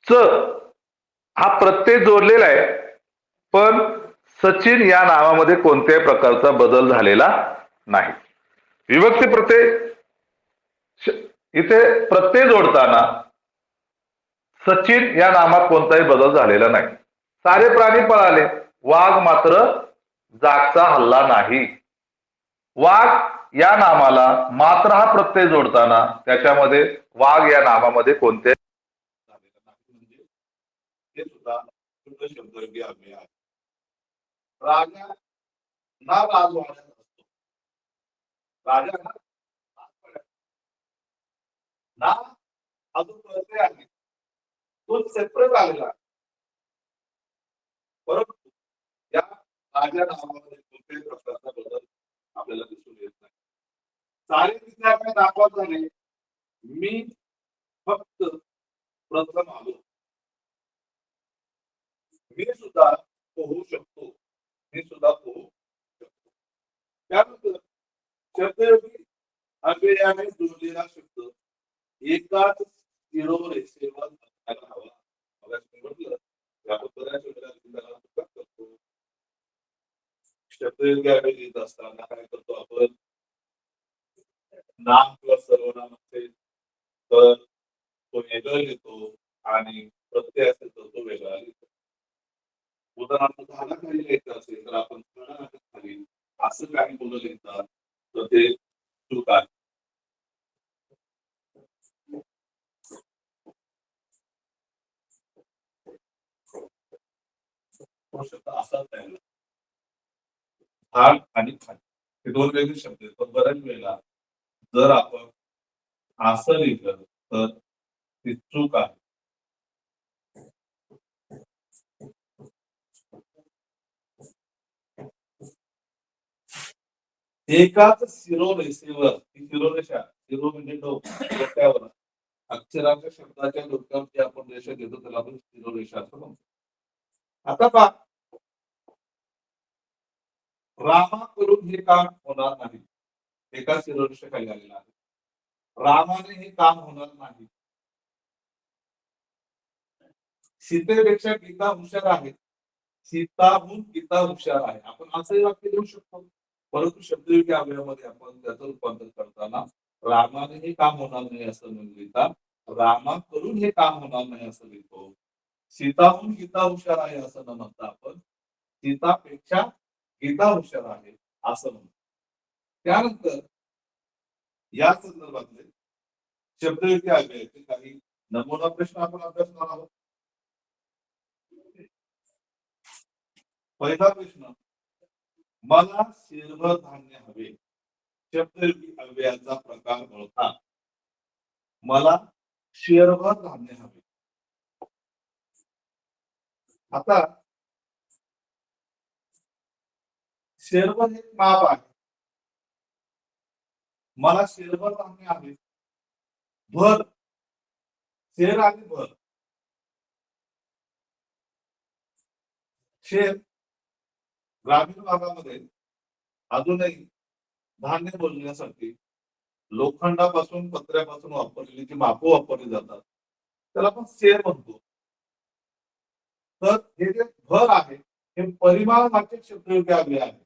च हा प्रत्यय जोडलेला आहे पण सचिन या नावामध्ये कोणत्याही प्रकारचा बदल झालेला नाही. विभक्ती प्रत्यय इथे प्रत्यय जोडताना सचिन या नामात कोणताही बदल झालेला नाही. सारे प्राणी पळाले, वाघ मात्र जागचा हल्ला नाही. वाघ या नामाला मात्र हा प्रत्यय जोडताना त्याच्यामध्ये वाघ या नामामध्ये कोणते म्हणजे हे सुद्धा शुद्ध शब्दयोगी अव्यय आहे. राजा ना राजवाड्यात असतो, राजा ना अजून प्रत्यय आहे तो सेपरेट आलेला, परंतु या राजा नावामध्ये कोणत्याही प्रकारचा बदल आपल्याला दिसून येत नाही. सारे विद्यार्थी दाखवत झाले, मी फक्त प्रथम आलो, मी सुद्धा पोहू शकतो, मी सुद्धा पोहू शकतो. त्यानंतर शब्दयोगी अव्ययाने जोडलेला शब्द एकाच शिरोरेषेवर असायला हवा. म्हटलं आपण बऱ्याच वेळेला करतो. शब्दयोगी अव्यय लिहित असताना काय करतो आपण, नाम किंवा सर्वनाम असेल तर तो वेगळा लिहितो आणि प्रत्यय असेल तर तो वेगळा लिहितो. उदाहरणार्थ झाला काही लिहायचं असेल तर आपण खाली असं काही मुलं लिहितात तर ते चूक आहे. शब्द असाच आहे, झाड आणि खाली हे दोन वेगळे शब्द आहेत. पण बऱ्याच वेळेला जर आपण असं लिहिलं तर ती चूक आहे. एकाच शिरोरेषेवर, ही शिरोरेषा, शिरो म्हणजे डोक्यावर, अक्षराच्या शब्दाच्या डोक्यावर जी आपण रेषा घेतो त्याला आपण शिरोरेषा असं म्हणतो. आता पहा, रामाकडून हे काम होणार नाही. एका शिरोष्ट खाली आलेला आहे. रामाने हे काम होणार नाही. सीतेपेक्षा गीता हुशार आहे. सीताहून गीता हुशार आहे. आपण असंही वाक्य देऊ शकतो, परंतु शब्दयोगी अवयवामध्ये आपण त्याचं रूपांतर करताना रामाने हे काम होणार नाही असं न लिहिता रामाकडून हे काम होणार नाही असं लिहितो. सीताहून गीता हुशार आहे असं न म्हणता आपण सीतापेक्षा गीता हुशार आहे असं म्हणतो. त्यानंतर या संदर्भातले शब्दयोगी अवयवाचे काही नमुना प्रश्न आपण अभ्यासणार आहोत. पहिला प्रश्न, मला शेरभर धान्य हवे. शब्दयोगी अव्ययाचा प्रकार ओळखा. मला शेरभर धान्य हवे. आता शेरभर हे माप आहे. मला शेरभर धान्य हवे. भर, शेर आणि भर. शेर ग्रामीण भागामध्ये अजूनही धान्य बोलण्यासाठी लोखंडापासून पत्र्यापासून वापरलेली जी मापं वापरली जातात त्याला आपण शेर म्हणतो. तर हे जे भर आहे हे परिमाणवाचक शब्दयोगी अव्यय आहे.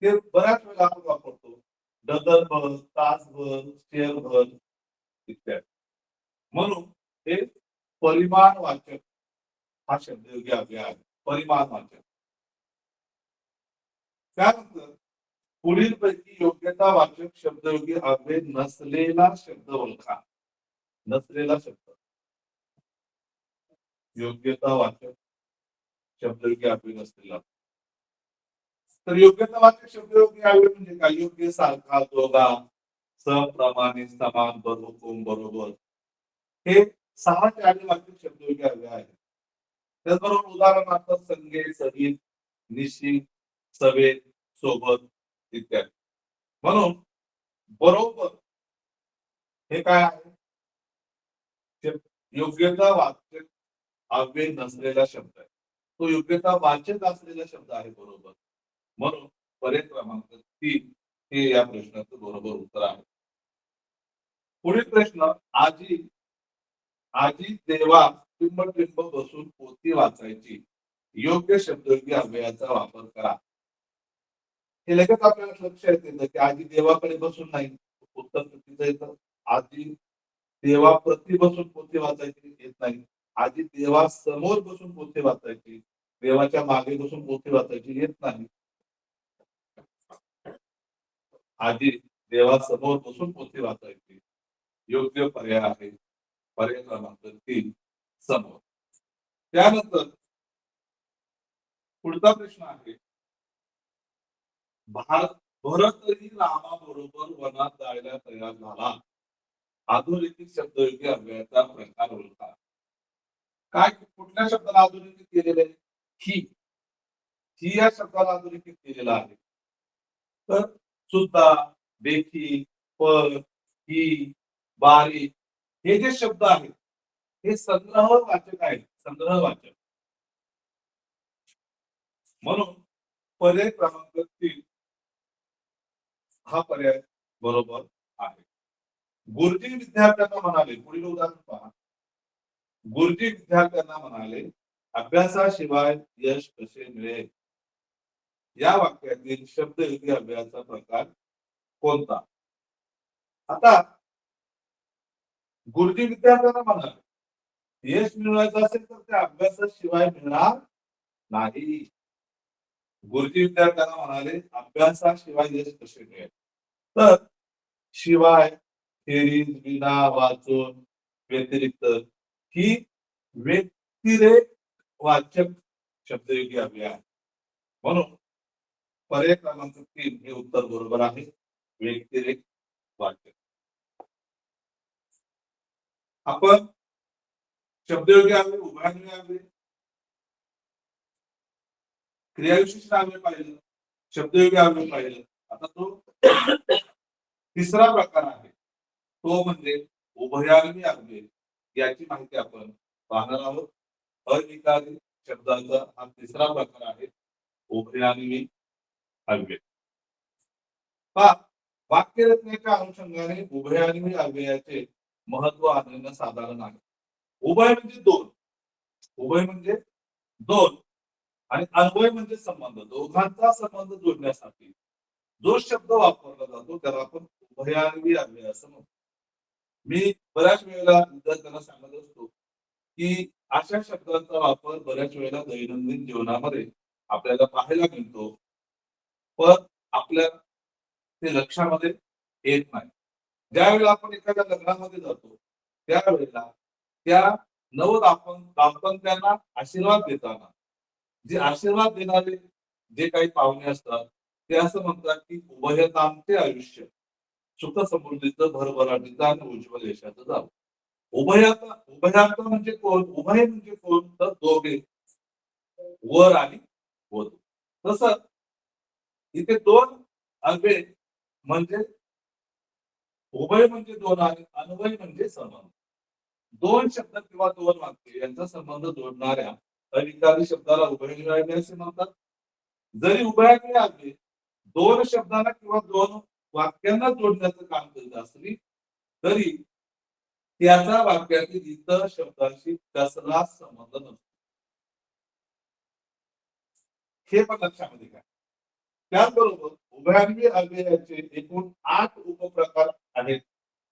ते बऱ्याच वेळा आपण वापरतो. डझनभर, तासभर, शेरभर इत्यादी. म्हणून हे परिमाणवाचक हा शब्दयोगी अव्यय आहे. परिमाणवाचक. त्यानंतर पुढील पैकी योग्यतावाचक शब्दयोगी अव्यय नसलेला शब्द ओळखा. नसलेला शब्द. योग्यतावाचक शब्दयोगी अव्यय नसलेला. तर योग्यतावाचक शब्दयोगी अव्यय म्हणजे काय? योग्य, सारखा, दोघा, सप्रमाणे, समान, बरोबर, बरोबर. हे 6 चारीवाचक शब्दयोगी अव्यय आहेत. त्याचबरोबर उदाहरणार्थ संगे, सहित, निशी, सवे, सोबत इत्यादी. म्हणून बरोबर हे काय आहे? योग्यतावाचक अव्यय नसलेला शब्द आहे. तो योग्यतावाचक असलेला शब्द आहे बरोबर. म्हणून पर्याय क्रमांक 3 हे या प्रश्नाचं बरोबर उत्तर आहे. पुढील प्रश्न, आजी आजी देवा टिंब बसून पोथी वाचायची. योग्य शब्दयोगी अव्ययाचा वापर करा. हे लगेच आपल्याला लक्षात येतं की आजी देवाकडे बसून नाही. उत्तर चुकीचं येतं. आजी देवा प्रति बसून पोथी वाचायची येत नाही. आजी देवा समोर बसून पोथी वाचायची. देवाच्या मागे बसून पोथी वाचायची येत नाही. आजी देवा समोर बसून पोथी वाचायची. योग्य पर्याय आहे पर्याय क्रमांक 3 समोर. त्यानंतर पुढचा प्रश्न आहे, भरतही रामाबरोबर वनात जायला तयार झाला. अधोरेखित शब्दयोगी अव्ययाचा प्रकार ओळखा. काय कुठल्या शब्दाला अधोरेखित केलेलं आहे? ही या शब्दाला अधोरेखित केलेला आहे. तर सुद्धा, देखी, पर, ही, बारी हे जे शब्द आहेत हे संग्रहवाचक आहेत. संग्रहवाचक. म्हणून पर्याय क्रमांक 3 हा पर्याय बरोबर आहे. गुरुजी विद्यार्थ्यांना म्हणाले, पुढील उदाहरण पहा. गुरुजी विद्यार्थ्यांना म्हणाले, अभ्यासाशिवाय यश कसे मिळेल? या वाक्यातील शब्दयोगी अव्ययाचा प्रकार कोणता? आता गुरुजी विद्यार्थ्यांना म्हणाले यश मिळवायचं असेल तर ते अभ्यासाशिवाय मिळणार नाही. गुरुजी विद्यार्थ्यांना म्हणाले अभ्यासाशिवाय यश कसे मिळेल? तर शिवाय, खेरीज, विना, वाचून, व्यतिरिक्त ही व्यतिरेक वाचक शब्दयोगी अव्यय आहे. म्हणून पर्याय क्रमांक 3 हे उत्तर बरोबर आहे. व्यतिरेक वाचक. आपण शब्दयोगी अव्यय, उभयन्वयी अव्यय, क्रियाविशेषण अव्यय पाहिलं, शब्दयोगी अव्यय पाहिलं. आता तो तिसरा प्रकार आहे तो म्हणजे उभयान्वयी अव्यय. याची माहिती आपण पाहणार आहोत. अविकारी, शब्दाचा हा तिसरा प्रकार आहे उभयान्वी अव्यय. पहा, वाक्यरचनेच्या अनुषंगाने उभयान्वी अव्ययाचे महत्व आणणं साधारण आहे. उभय म्हणजे दोन, उभय म्हणजे दोन आणि अन्वय म्हणजे संबंध, दोघांचा संबंध जोडण्यासाठी जो शब्द वापरला जातो त्याला आपण उभयान्वी अव्यय असं म्हणतो. मी बऱ्याच वेळेला विद्यार्थ्यांना सांगत असतो की अशा शब्दांचा वापर बऱ्याच वेळेला दैनंदिन जीवनामध्ये आपल्याला पाहायला मिळतो, पण आपल्या ते लक्षामध्ये येत नाही. ज्यावेळेला आपण एखाद्या लग्नामध्ये जातो त्यावेळेला त्या दाम्पत्यांना आशीर्वाद देताना जे आशीर्वाद देणारे जे काही पाहुणे असतात ते असं म्हणतात की उभयतांचे आयुष्य सुख समृद्धीचं भरभराटीचं आणि उज्ज्वल यशाचं जावं. उभयार्थ म्हणजे कोण? उभय म्हणजे कोण? तर दोघे, वर आणि वधू. तसं इथे दोन अव्यय म्हणजे उभय म्हणजे दोन आणि अन्वय म्हणजे संबंध. दोन शब्द किंवा दोन वाक्य यांचा संबंध जोडणाऱ्या अविकारी शब्दाला उभयान्वी अव्यय असे म्हणतात. जरी उभयान्वी अव्यय दोन शब्दांना किंवा दोन वाक्यांना जोडण्याचं काम करीत असली तरी त्याचा वाक्यातील इतर शब्दांशी कसलाच संबंध नसतो. हे पण लक्षामध्ये घ्या. त्याचबरोबर उभयान्वी अव्ययाचे एकूण 8 उपप्रकार आहेत.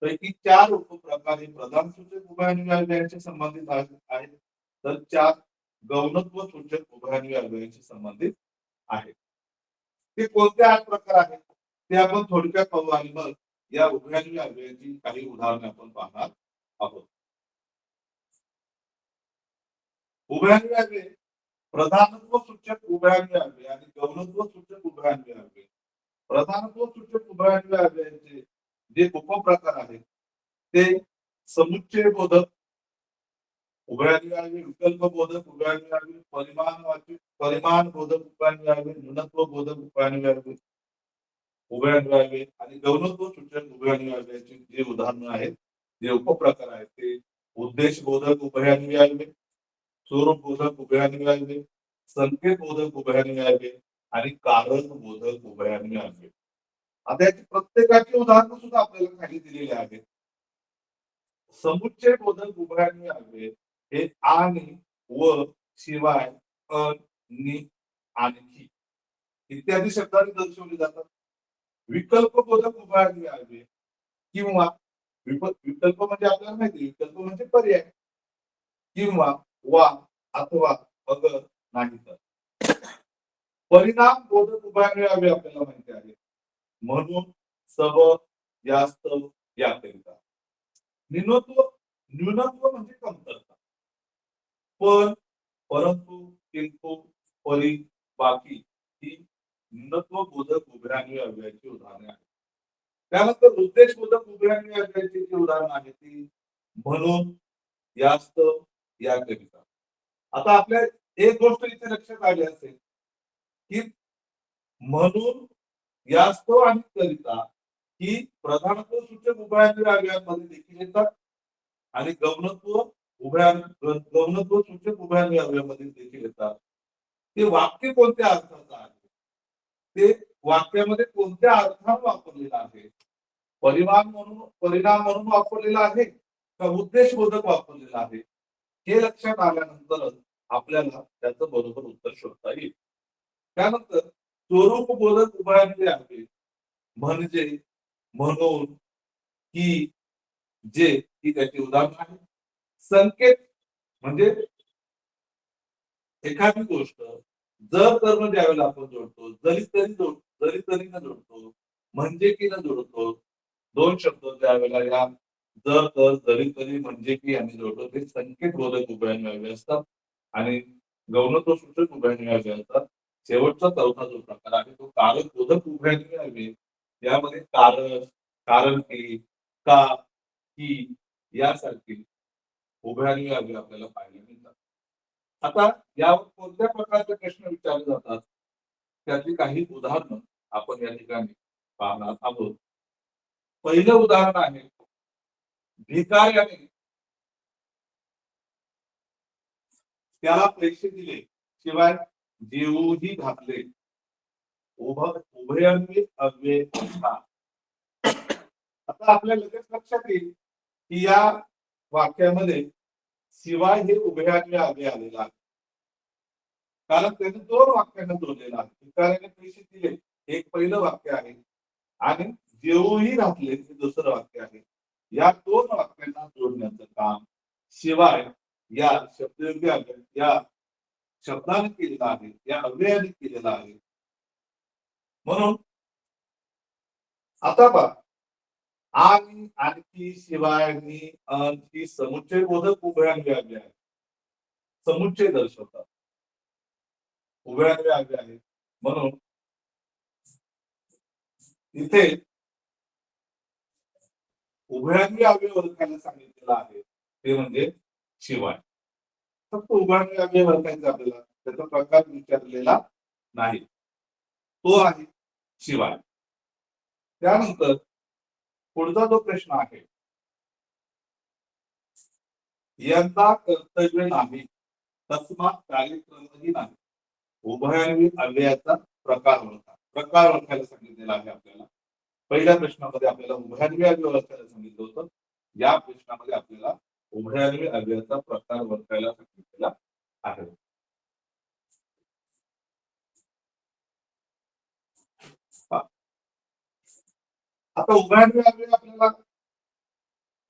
पैकी 4 उपप्रकार हे प्रधान सूचक उभयान्वी अव्ययाचे संबंधित आहेत, तर 4 गौणत्व सूचक उभयान्वी अव्ययाचे संबंधित आहेत. ते कोणते 8 प्रकार आहेत ते आपण थोडक्यात पाहू आणि मग या उभयान्वी अव्ययाची काही उदाहरणे आपण पाहणार आहोत. उभयान्वी अव्यय प्रधानत्व सूचक उभयान्वी अव्यय आणि गौणत्व सूचक उभयान्वी अव्यय. प्रधानत्व सूचक उभयान्वी अव्ययाचे जे उपप्रकार आहेत ते समुच्चय बोधक उभयान्वी अव्यय, विकल्प बोधक उभयान्वी अव्यय, परिमाण बोधक उभयान्वी अव्यय, न्यूनत्व बोधक उभयान्वी अव्यय, आणि गौणत्व सूचक उभयान्वी अव्ययाची जे उदाहरणं आहेत, जे उपप्रकार आहेत ते उद्देश बोधक उभयान्वी अव्यय, स्वरूप बोधक उभयान्वी अव्यय, संकेत बोधक उभयान्वी अव्यय आणि कारण बोधक उभयान्वी अव्यय. आता याची प्रत्येकाची उदाहरणं सुद्धा आपल्याला खाली दिलेली आहेत. समुच्चय बोधक उभयान्वी अव्यय हे आणि, व, शिवाय, अन, नि, आणखी इत्यादी शब्दांनी दर्शवले जातात. विकल्प बोधक उभयान्वी अव्यय किंवा विकल्प म्हणजे आपल्याला माहिती, विकल्प म्हणजे पर्याय, किंवा, वा, अथवा, अगर, नाही तर. परिणाम बोधक उभयान्वी अव्यय आपल्याला माहिती आहे, म्हणून, सब, जास्त, याकरिता. न्यूनत्व म्हणजे कमतरता, पण, परंतु, किंतु, परी, बाकी ही न्यूनत्व बोधक उभयान्वी अव्ययाची उदाहरणे आहेत. त्यानंतर उद्देश बोधक उभयान्वी अव्ययाची जी उदाहरणं आहेत ती म्हणून, जास्त, याकरिता. आता आपल्या एक गोष्ट इथे लक्षात आली असेल की म्हणून, यास्तव आणि करिता ही प्रधानत्व सूचक उभयान्वी अव्ययामध्ये देखील येतात आणि गौणत्व सूचक उभयान्वी अव्ययामध्ये देखील येतात. ते वाक्य कोणत्या अर्थाचं आहे, ते वाक्यामध्ये कोणत्या अर्थाने वापरलेलं आहे, परिणाम म्हणून वापरलेला आहे का उद्देश बोधक वापरलेला आहे, हे लक्षात आल्यानंतरच आपल्याला त्याचं बरोबर उत्तर शोधता येईल. त्यानंतर स्वरूप बोधक उभयान्वी अव्यय म्हणजे, म्हणून, की, जे ही त्याची उदाहरण आहे. संकेत म्हणजे एखादी गोष्ट जर कर्म ज्यावेळेला आपण जोडतो, जरी तरी न जोडतो, म्हणजे की न जोडतो, दोन शब्द ज्यावेळेला या जर तर जरी तरी म्हणजे की आम्ही जोडतो ते संकेत बोधक उभयान्वी अव्यय असतात आणि गौणत्व सूचक उभयान्वी अव्यय असतात. शेवटचा चौथा जो प्रकार आहे तो कारक बोधक उभयान्वी अव्यय. यामध्ये कारण की, का, की यासारखी उभयान्वी अव्यय आपल्याला पाहायला मिळतात. आता यावर कोणत्या प्रकारचे प्रश्न विचारले जातात त्यातली काही उदाहरणं आपण या ठिकाणी पाहणार आहोत. पहिलं उदाहरण आहे भिकाऱ्याने त्याला पैसे दिले शिवाय जेवूही घातले उभयन्वी अव्यय असता. आता आपल्या लगेच लक्षात येईल की या वाक्यामध्ये शिवाय हे उभयान्वी अव्यय आलेला आहे. कारण त्याने दोन वाक्यांना जोडलेला आहे. भिकाऱ्याने पैसे दिले एक पहिलं वाक्य आहे आणि जेवूही घातले हे दुसरं वाक्य आहे. या दोन वाक्यांना जोडण्याचं काम शिवाय या शब्दयोगी अव्यय या शब्दाने केलेलं आहे, या अव्ययाने केलेलं आहे. म्हणून आता पहा आणि आणखी शिवाय ही समुच्चय बोधक उभयान्वी अव्यय आहे. समुच्चय दर्शवतात उभयान्वी अव्यय आहे. म्हणून इथे उभयान्वी अव्यय ओळखायला सांगितलेलं आहे ते म्हणजे शिवाय. फक्त उभयान्वी अव्यय ओळखायचं आपल्याला, त्याचा प्रकार विचारलेला नाही, तो आहे शिवाय. त्यानंतर पुढचा जो प्रश्न आहे, यंदा कर्तव्य नाही तस्मात कार्यक्रमही नाही. उभयान्वी अव्ययाचा प्रकार ओळखा. प्रकार ओळखायला सांगितलेला आहे आपल्याला. पहिल्या प्रश्नामध्ये आपल्याला उभयान्वी अव्यय ओळखायला सांगितलं होतं. या प्रश्नामध्ये आपल्याला उभयान्वी अव्ययाचा प्रकार ओळखायला सांगितलेला आहे. आता उभयान्वी अव्यय आपल्याला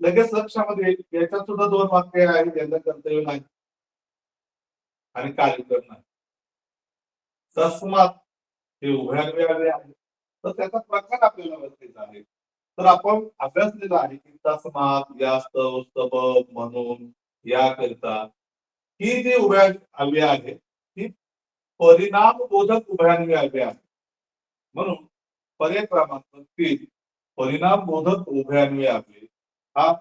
लगेच लक्षामध्ये येईल. याच्यात सुद्धा दोन वाक्य आहेत, यंदा कर्तव्य नाही आणि कार्यक्रम नाही. तस्मात हे उभयान्वी अव्यय आहे, तर त्याचा प्रकार आपल्याला ओळखायचा आहे. तर आपण अभ्यासलेला आहे की तस्मात, यास्तव, सबब, म्हणून, याकरिता ही जी उभयान्वी अव्यय आहे ही परिणाम बोधक उभयान्वी अव्यय आहे. म्हणून पर्याय क्रमांक 3 परिणाम बोधक उभयान्वी अव्यय हा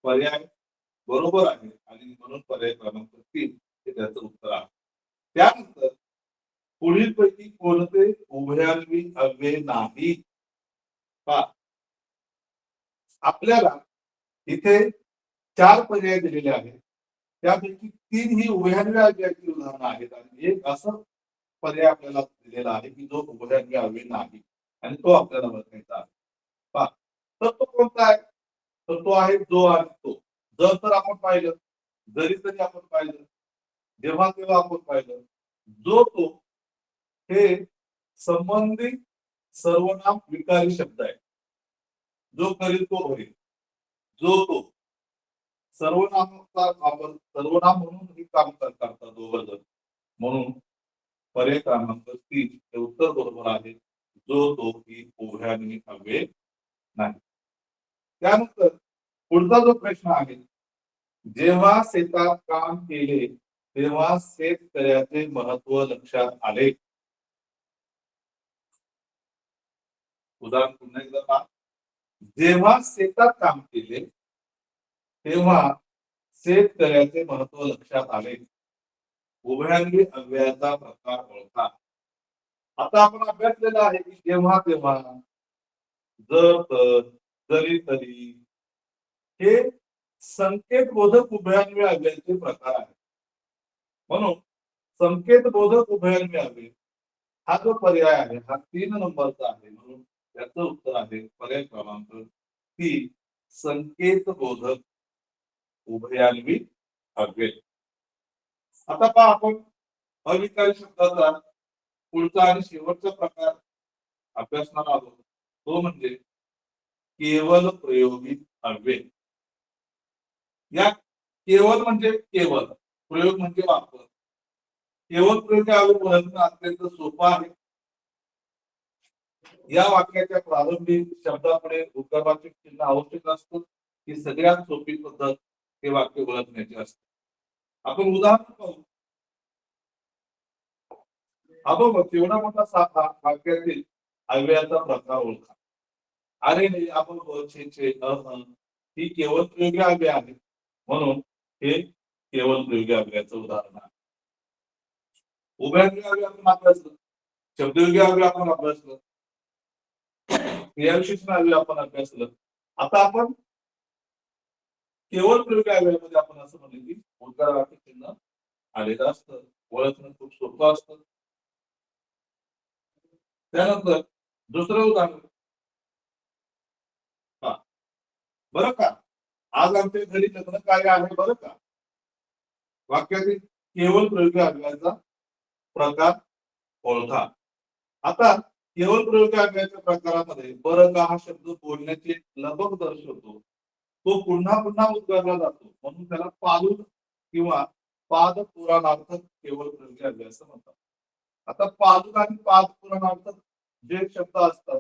पर्याय बरोबर आहे आणि म्हणून पर्याय क्रमांक 3 हे त्याचं उत्तर आहे. त्यानंतर पुढील पैकी कोणते उभयान्वी अव्यय नाही? आपल्याला इथे 4 पर्याय दिलेले आहेत. त्यापैकी 3 ही उभयान्वी अव्ययाची उदाहरणं आहेत आणि एक असं पर्याय आपल्याला दिलेला आहे की जो उभयान्वी अव्यय नाही आणि तो आपल्याला ओळखायचा आहे. तर तो कोणता आहे? तर तो आहे जो आणि तो. जर तर आपण पाहिलं, जरी तरी आपण पाहिलं, जेव्हा तेव्हा आपण पाहिलं, जो तो हे संबंधित सर्वनाम विकारी शब्द आहे. जो करील तो होईल. जो तो सर्वनामाचा वापर सर्वनाम म्हणून हे काम करतात दोघं जण. म्हणून पर्याय क्रमांक 3 हे उत्तर बरोबर आहे. जो तो ही उभयान्वी अव्यय नाही. त्यानंतर पुढचा जो प्रश्न आहे, जेव्हा शेतात काम केले तेव्हा शेतकऱ्याचे महत्व लक्षात आले. उदाहरण पुन्हा एकदा पहा. जेव्हा शेतात काम केले तेव्हा शेतकऱ्याचे महत्व लक्षात आले. उभयान्वी अव्ययाचा प्रकार ओळखा. आता आपण अभ्यासलेला आहे की जेव्हा तेव्हा, जर तर, जरी तरी हे संकेत बोधक उभयान्वी अव्ययाचे प्रकार आहेत. म्हणून संकेत बोधक उभयान्वी अव्यय हा जो पर्याय आहे हा 3 नंबरचा आहे. म्हणून त्याचं उत्तर आहे पर्याय क्रमांक 3 संकेत बोधक उभयान्वी अव्यय. आता पहा आपण अविकारी शब्दाचा पुढचा आणि शेवटचा प्रकार अभ्यासणार आहोत. तो म्हणजे केवल प्रयोगी अव्यय. या केवल म्हणजे केवल, प्रयोग म्हणजे वापर. केवल प्रयोगी अव्यय ओळखणं अत्यंत सोपं आहे. या वाक्याच्या प्रारंभी शब्दापुढे उद्गाराचे चिन्ह आवश्यक असतं. ही सगळ्यात सोपी पद्धत हे वाक्य ओळखण्याची असते. आपण उदाहरण पाहू. बघ एवढा मोठा साधा वाक्यातील अव्ययाचा प्रकार ओळखा. अरे नाही आपण छे ही केवळ प्रयोगी अव्यय आहे. म्हणून हे केवळ प्रयोगी अव्ययाचं उदाहरण आहे. उभयान्वी अव्यय आपण अभ्यासलं, शब्दयोगी अव्यय आपण अभ्यासलं, क्रियाविशेषण अव्यय आपण अभ्यासलं. आता आपण केवळ प्रयोगी अव्ययामध्ये आपण असं म्हणलं की उद्गाराचे चिन्ह आलेलं असतं. ओळखणं खूप सोपं असतं. त्यानंतर दुसरं उदाहरण पहा. बरं का, आज आमच्या घरी लग्न कार्य आहे बरं का. वाक्यातील केवळ प्रयोगी अव्ययाचा प्रकार ओळखा. आता केवळ प्रयोगी अव्ययाच्या प्रकारामध्ये बरं का हा शब्द बोलण्याची एक लगबग दर्शवतो. तो पुन्हा पुन्हा उद्गारला जातो म्हणून त्याला पालून किंवा पाद पुराणार्थक केवळ प्रयोगी अव्यय असं म्हणतात. आता पादुक आणि पाद पुराणार्थक जे शब्द असतात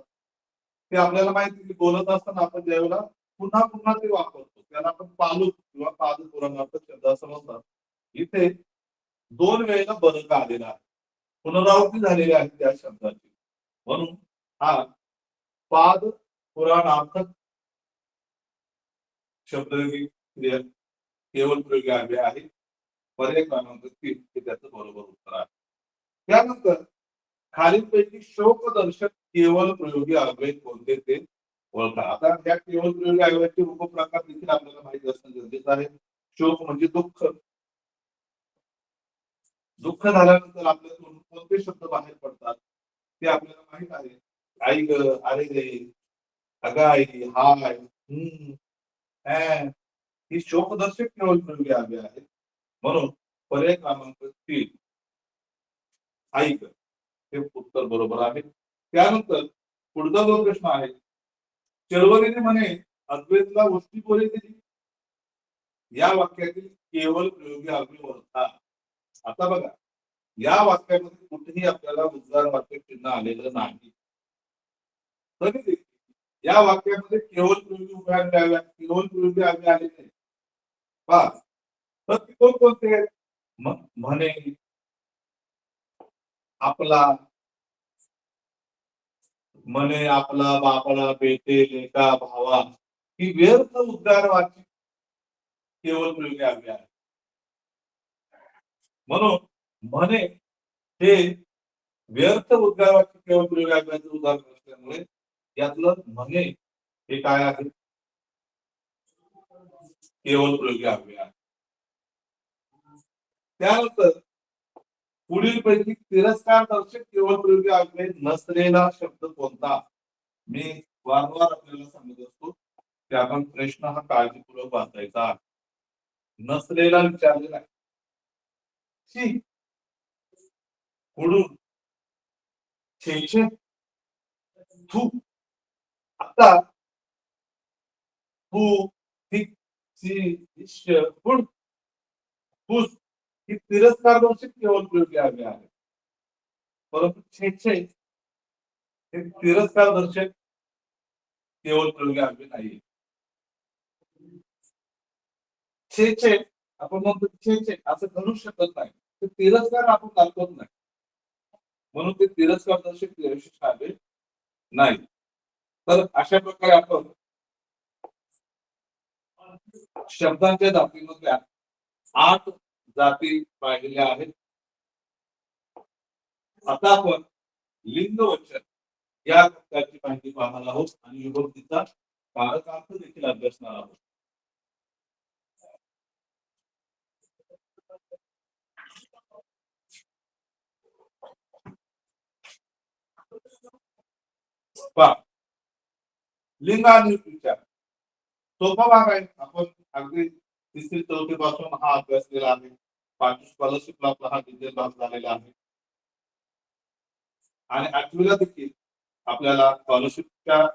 ते आपल्याला माहिती की बोलत असताना आपण ज्यावेळेला पुन्हा पुन्हा ते वापरतो त्याला आपण पालूक किंवा पाद पुराणार्थक शब्द असं म्हणतात. इथे दोन वेळेला बरं का आलेला आहे. पुनरावृत्ती झालेली आहे त्या शब्दाची म्हणून हा पाद पुराणार्थक शब्दयोगी क्रिया केवळ प्रयोगी अव्यय आहे. पर्याय क्रमांक 3 हे त्याचं बरोबर उत्तर आहे. त्यानंतर खालीलपैकी शोकदर्शक केवळ प्रयोगी अव्यय कोणते ते ओळखा. आता या केवळ प्रयोगी अव्ययाचे उपप्रकार देखील आपल्याला माहिती असणं गरजेचं आहे. शोक म्हणजे दुःख. दुःख झाल्यानंतर आपल्यातून कोणते शब्द बाहेर पडतात ते आपल्याला माहित आहे. आई ग, अरे रे, अगं आई, हाय, ही शोकदर्शक केवळ प्रयोगी अव्यय आहे. म्हणून पर्याय क्रमांक 3 ऐक हे उत्तर बरोबर आहे. त्यानंतर पुढचा जो प्रश्न आहे, चळवळीने म्हणे अद्वैतला उष्टी दिली. या वाक्यातील केवळ प्रयोगी अव्यय ओळखा. आता बघा, या वाक्यामध्ये कुठेही आपल्याला उद्गारवाचक चिन्ह आलेलं नाही. तरी देखील या वाक्यामध्ये केवळ प्रयोगी केवळ प्रयोगी अव्यय आले नाही. पहा, तर ते कोणते आहेत? म्हणे, आपला, म्हणे आपला, बापाला, बेटे, लेका, भावा ही व्यर्थ उद्गारवाची केवळ प्रयोगी अव्यय आहे. म्हणून म्हणे हे व्यर्थ उद्गारवाची केवळ प्रयोगी अव्ययाचं उदाहरण असल्यामुळे यातलं म्हणे हे काय आहे? केवळ प्रयोगी अव्यय आहे. त्यानंतर पुढील पैकी तिरस्कार दर्शक केवळ प्रयोगी अव्यय नसलेला शब्द कोणता? मी वारंवार आपल्याला सांगत असतो की आपण प्रश्न हा काळजीपूर्वक वाचायचा आहे. नसलेला विचारलेला आहे. पुढून छे, थू. आता तू, थिक, सी, इश्य, गुड, फुस ही तिरस्कार दर्शक केवळ प्रयोगी अव्यय आहे. परंतु छे हे तिरस्कार दर्शक केवळ प्रयोगी अव्यय नाही. छे आपण म्हणतो छे असं करू शकत नाही. ते तिरस्कार आपण दाखवत नाही म्हणून ते तिरस्कार दर्शक विशेष अव्यय नाही. तर अशा प्रकारे आपण शब्दांच्या जातीमधल्या 8 जाती पाहिलेल्या आहेत. आता आपण लिंगवचन या घटकाची माहिती पाहणार आहोत आणि विभक्तीचा कारकार्थ देखील अभ्यासणार आहोत. लिंग आणि विचार सोपा भाग आहे. आपण अगदी 3री-4थी पासून हा अभ्यास केला आहे. 5वी स्कॉलरशिपला आपला हा डिटेल भाग झालेला आहे आणि 8वीला देखील आपल्याला स्कॉलरशिपच्या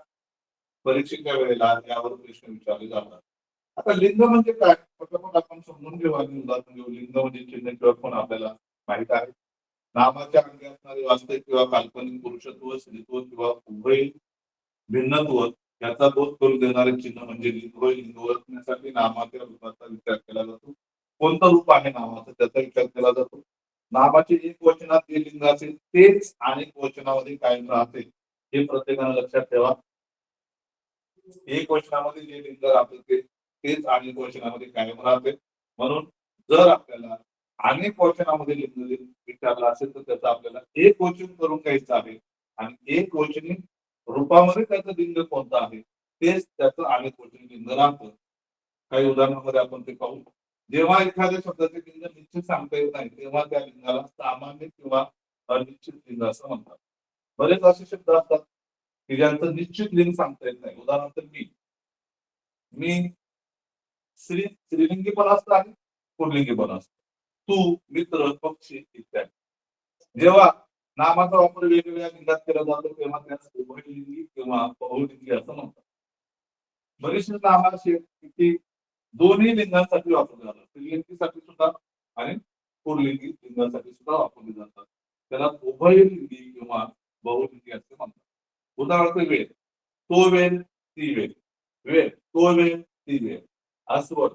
परीक्षेच्या वेळेला यावर प्रश्न विचारले जातात. आता लिंग म्हणजे काय फटाफट आपण समजून घेऊ आणि उदाहरण घेऊ. लिंग म्हणजे चिन्ह किंवा पण आपल्याला माहित आहे. नामाच्या अंगी असणारे वास्तविक किंवा काल्पनिक पुरुषत्व, स्त्रीत्व किंवा उभय भिन्नत्व याचा बोध करून देणारे चिन्ह म्हणजे लिंग होय. लिंग ओळखण्यासाठी नामाच्या रूपाचा विचार केला जातो. कोणतं रूप आहे नामाचं त्याचा विचार केला जातो. नामाचे एक वचनात जे लिंग असेल तेच अनेक वचनामध्ये कायम राहते हे प्रत्येकाने लक्षात ठेवा. एक वचनामध्ये जे लिंग राहते तेच अनेक वचनामध्ये कायम राहते. म्हणून जर आपल्याला अनेक वचनामध्ये लिंग विचारला असेल तर त्याचं आपल्याला एक वचन करून घ्यायचं आहे आणि एक वचनी रूपामध्ये त्याचं लिंग कोणतं आहे तेच त्याचं अनेक वचनी लिंग राहतं. काही उदाहरणामध्ये आपण ते पाहू. जेव्हा एखाद्या शब्दाचे लिंग निश्चित सांगता येत नाही तेव्हा त्या लिंगाला सामान्य किंवा अनिश्चित लिंग असं म्हणतात. बरेच असे शब्द असतात की ज्यांचं निश्चित लिंग सांगता येत नाही. उदाहरणार्थ मी स्त्रीलिंगी पण असतं आणि पुल्लिंगी पण असतं. तू, मित्र, पक्षी इत्यादी. जेव्हा नामाचा वापर वेगवेगळ्या लिंगात केला जातो तेव्हा त्यास उभयलिंगी किंवा बहुलिंगी असं म्हणतात. बरेचसे नाम असे की दोन्ही लिंगांसाठी वापरले जातात. स्त्रीलिंगीसाठी सुद्धा आणि पुल्लिंगी लिंगासाठी सुद्धा वापरले जातात. त्याला उभयलिंगी किंवा बहुलिंगी असे म्हणतात. उदाहरणार्थ वेळ, तो वेळ, ती वेळ, वेळ, तो वेळ, ती वेळ, अस्वल,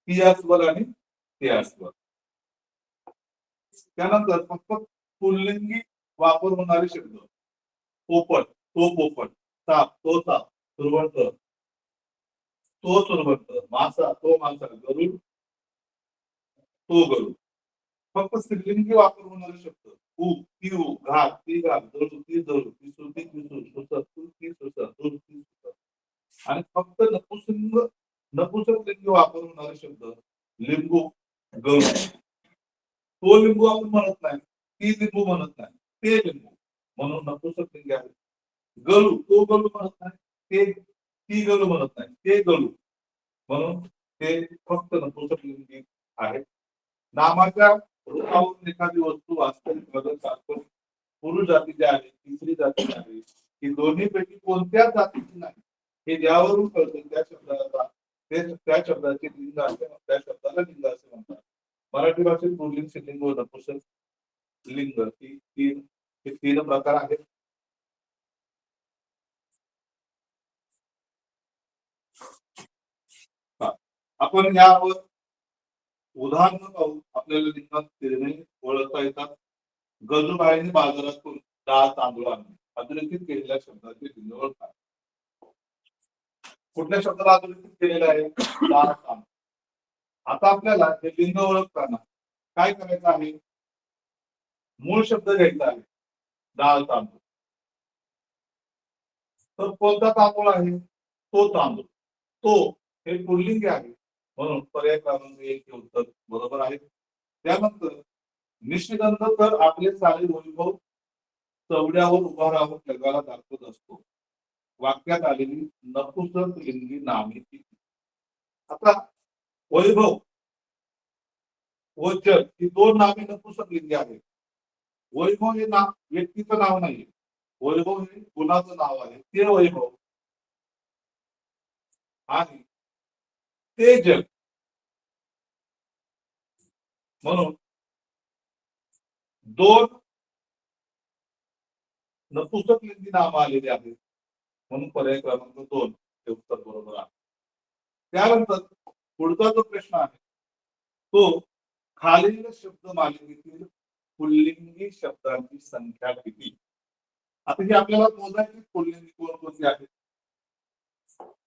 ती अस्वल आणि ते अस्वल. त्यानंतर फक्त पुल्लिंगी वापर होणारे शब्द पोपट, तो पोपट, साप, तो साप, सुरवंत, तो सुरवंत, मासा, तो मासा, गरुड, तो गरुड. फक्त स्त्रीलिंगी वापर होणारे शब्द ऊ, ती ऊ, घाट, ती घाट, जळू, ती जळू, ती सु, ती सु, सुसर, तू, ती सुसर, दूर, ती सुसर. आणि फक्त नपुंसक लिंगी वापर होणारे शब्द लिंबू, गळू. तो लिंबू आपण म्हणत नाही, ती लिंबू म्हणत नाही, ते लिंबू म्हणून नपुंसक लिंगी आहे. गळू, तो गळू म्हणत नाही, ते ती गळू म्हणत नाही, ते गळू म्हणून ते फक्त नपुंसक लिंगी आहे. नामाच्या रूपावरून एखादी वस्तू वास्तविक बदल साधून पुरुष जातीची आहे, तिसरी जातीची आहे, ही दोन्हीपैकी कोणत्याच जातीची नाही हे ज्यावरून कळतं त्या शब्दाचे लिंग असे त्या शब्दाला लिंग असे म्हणतात. मराठी भाषेत पुल्लिंग, स्त्रीलिंग व नपुंसक लिंग हे तीन प्रकार आहेत. आपण यावर उदाहरण पाहू. आपल्याला लिंगात तिरणे ओळखता येतात. गजूबाईंनी बाजारातून डाळ तांदूळ आणले. अधोरेखित केलेल्या शब्दाचे लिंग ओळखा. कुठल्या शब्दाला अधोरेखित केलेलं आहे? डाळ तांदूळ. आता आपल्याला हे लिंग ओळखताना काय करायचं आहे? मूळ शब्द घ्यायचा आहे डाळ तांदूळ. तर कोणता तांदूळ आहे? तो तांदूळ. तो हे पुल्लिंग आहे म्हणून पर्याय क्रमांक 1 हे उत्तर बरोबर आहे. त्यानंतर निशिगंध तर आपले सारे वैभव चवड्यावर उभा राहून जगाला दाखवत असतो. वाक्यात आलेली नपुंसक लिंगी नामे किती? आता वैभव व जग ही दोन नामे नपुंसक लिंगी आहेत. वैभव हे नाव व्यक्तीचं नाव नाही. वैभव हे गुणाचं नाव आहे. ते वैभव आणि ते जग म्हणून दोन नपुंसक लिंगी नाम आलेले आहेत म्हणून पर्याय क्रमांक 2 हे उत्तर बरोबर आहे. त्यानंतर पुढचा जो प्रश्न आहे तो खालील शब्द मालिकेतील पुल्लिंगी शब्दांची संख्या किती? आता ही आपल्याला मोजायची पुल्लिंगी कोणकोणती आहेत.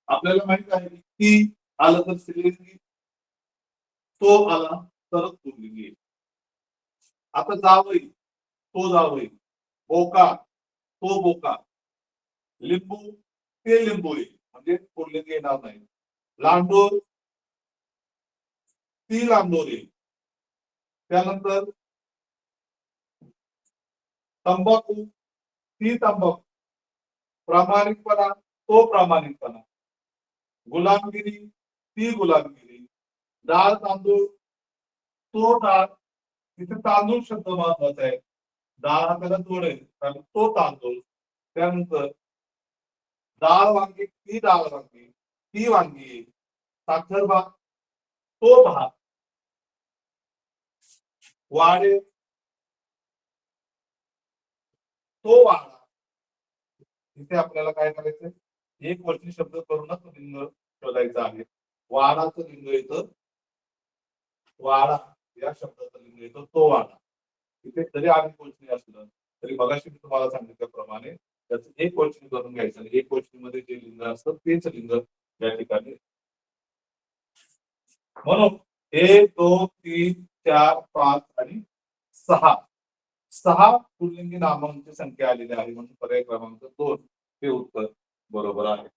आपल्याला माहित आहे की ती आलं तर स्त्रीलिंगी, तो आला तरच पुल्लिंगी. आता जावई, तो जावई, बोका, तो बोका, लिंबू, ते लिंबोळी म्हणजे पुल्लिंगी येणार नाही. लांडोर, ती लांडोरी. त्यानंतर तंबाखू, ती तंबाखू. प्रामाणिकपणा, तो प्रामाणिकपणा. गुलामगिरी, ती गुलामगिरी. डाळ तांदूळ, तो डाळ. तिथे तांदूळ शब्द महत्वाचा आहे. डाळ आपल्याला जोडेल कारण तो तांदूळ. त्यानंतर डाळ वांगी, ती डाळ वांगी, ती वांगी. साखर भात, तो भात. वाडे, तो वाडा. इथे आपल्याला काय करायचंय? एक वचनी शब्द करूनच लिंग शोधायचं आहे. वाडाचं लिंग येतं वाडा, या शब्दाचं लिंग येतं तो वाडा. इथे जरी अनेक वचनी असलं तरी मगाशी मी तुम्हाला सांगितल्याप्रमाणे त्याचं एक वचनी करून घ्यायचं आणि एक वचनीमध्ये जे लिंग असतं तेच लिंग या ठिकाणी. म्हणून 1 2 3 4 5 आणि 6 6 पुल्लिंगी नामांची संख्या आलेली आहे म्हणून पर्याय क्रमांक 2 हे उत्तर बरोबर आहे.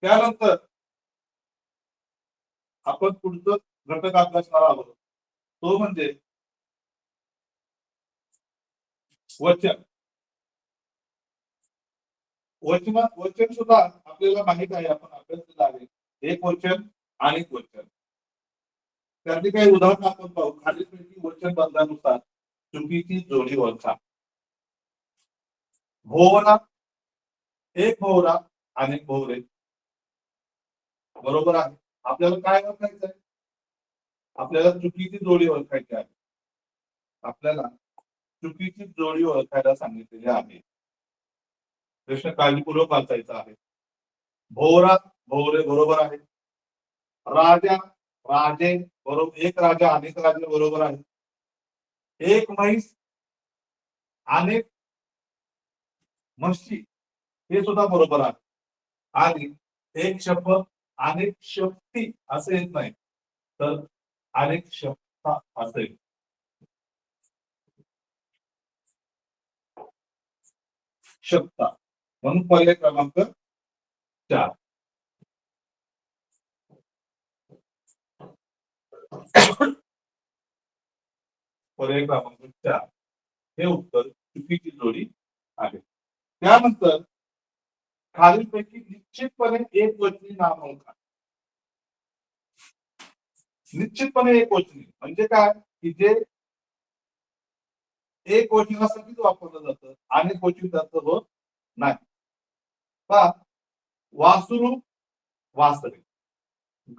त्यानंतर आपण पुढचं घटक अभ्यासणार आहोत तो म्हणजे वचन. वचन सुद्धा आपल्याला माहित आहे, आपण अभ्यासलेलं आहे. एक वचन अनेक वचन. त्यातली काही उदाहरणं आपण पाहू. खालीलपैकी वचन बंधानुसार चुकीची जोडी ओळखा. भोवरा, एक भोवरा अनेक भोवरे. बरोबर आहे. आपल्याला काय ओळखायचं आहे? आपल्याला चुकीची जोडी ओळखायची आहे. आपल्याला चुकीची जोडी ओळखायला सांगितलेली आहे. प्रश्न काळजीपूर्वक वाचायचा आहे. भोवरा भोवरे बरोबर आहे. राजा राजे बरोबर, एक राजा अनेक राजे बरोबर आहे. एक म्हैस अनेक म्हशी हे सुद्धा बरोबर आहे. आणि एक शपथ अनेक शक्ती असे येत नाही, तर अनेक शक्ता असेल. शक्ता म्हणून पर्याय क्रमांक 4. पर्याय क्रमांक 4 हे उत्तर चुकीची जोडी आहे. त्यानंतर खालीलपैकी निश्चितपणे एक वचनी नाम ओळखा. निश्चितपणे एक वचनी म्हणजे काय, की जे एक वचनासाठीच वापरलं जातं, अनेक वचन त्याचं होत नाही. का वासरू वासरे,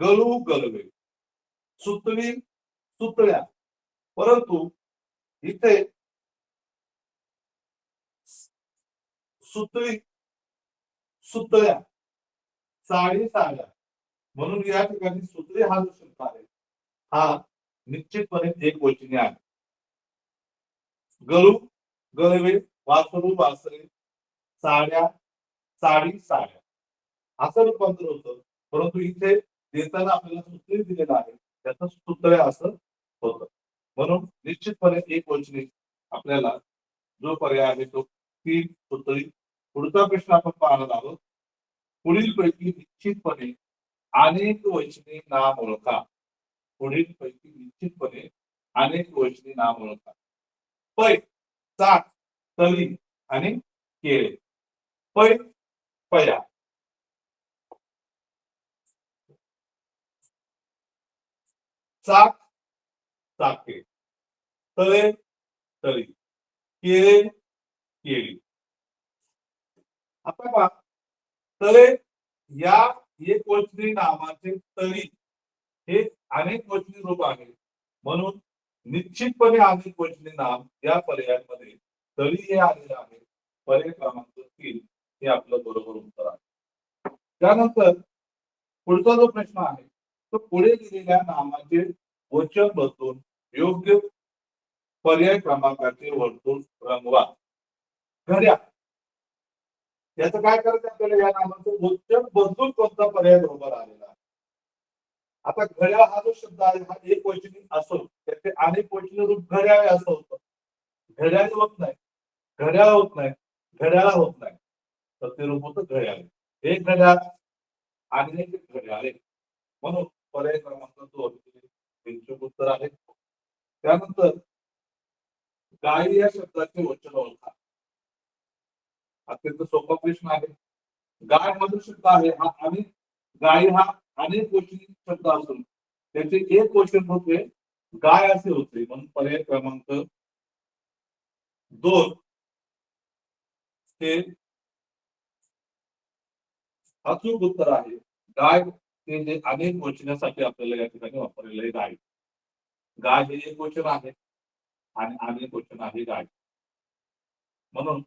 गळू गलवे, सुतळी सुतळ्या. परंतु इथे सुतळी सुतळ्या, साडी साड्या, म्हणून या ठिकाणी सुतळी हा जो शब्द आहे हा निश्चितपणे एक वचनी आहे. गळू गळवे, वासरू वासरे, साड्या साडी साड्या असं रूपांतर होतं. परंतु इथे देताना आपल्याला सुतळी दिलेलं आहे, त्याचं सुतळ्या असं होतं. म्हणून निश्चितपणे एक वचनी आपल्याला जो पर्याय आहे तो 3 सुतळी. पुढचा प्रश्न आपण पाहणार आहोत. पुढीलपैकी निश्चितपणे अनेक वचनी नाम ओळखा. पुढीलपैकी निश्चितपणे अनेक वचनी नाम ओळखा. पै, चाक, तळी आणि केळे. पै पया, चाक चाके, तळे तळी, केळे केळी. आता पहा, तळे या एक वचनी नामाचे तळी हे अनेक वचनी रूप आहे. म्हणून निश्चितपणे अनेक वचनी नाम या पर्यायामध्ये तळी हे आलेले आहे. पर्याय क्रमांक 3 हे आपलं बरोबर उत्तर आहे. त्यानंतर पुढचा जो प्रश्न आहे तो पुढे दिलेल्या नामाचे वचन बदलून योग्य पर्याय क्रमांकाचे वर्तुळ रंगवा. घड्या, याचं काय करायचं आपल्याला? या नामाचं वचन बदलून कोणता पर्याय बरोबर आलेला आहे. आता घड्याळ हा जो शब्द आहे हा एक वचनी असो त्याचे अनेक वचनी रूप घड्याळ असं होतं. घड्याळ होत नाही, घड्याळ होत नाही, घड्याळ होत नाही, तर ते रूप होतं घड्याळ. एक घड्याळ आणि एक घड्याळे. म्हणून पर्याय क्रमांक 2 बिनचूक उत्तर आहे. त्यानंतर गाय या शब्दाचे वचन ओळखा. अत्यंत सोपा प्रश्न आहे. गाय हा जो शब्द आहे हा अनेक, गाय हा अनेक वचनी शब्द असून त्याचे एक वचन होते गाय असे होते. म्हणून पर्याय क्रमांक 2 हे अचूक उत्तर आहे. गाय हे जे अनेक वचनासाठी आपल्याला या ठिकाणी वापरलेलं आहे गाय. गाय हे एक वचन आहे आणि अनेक वचन आहे गाय. म्हणून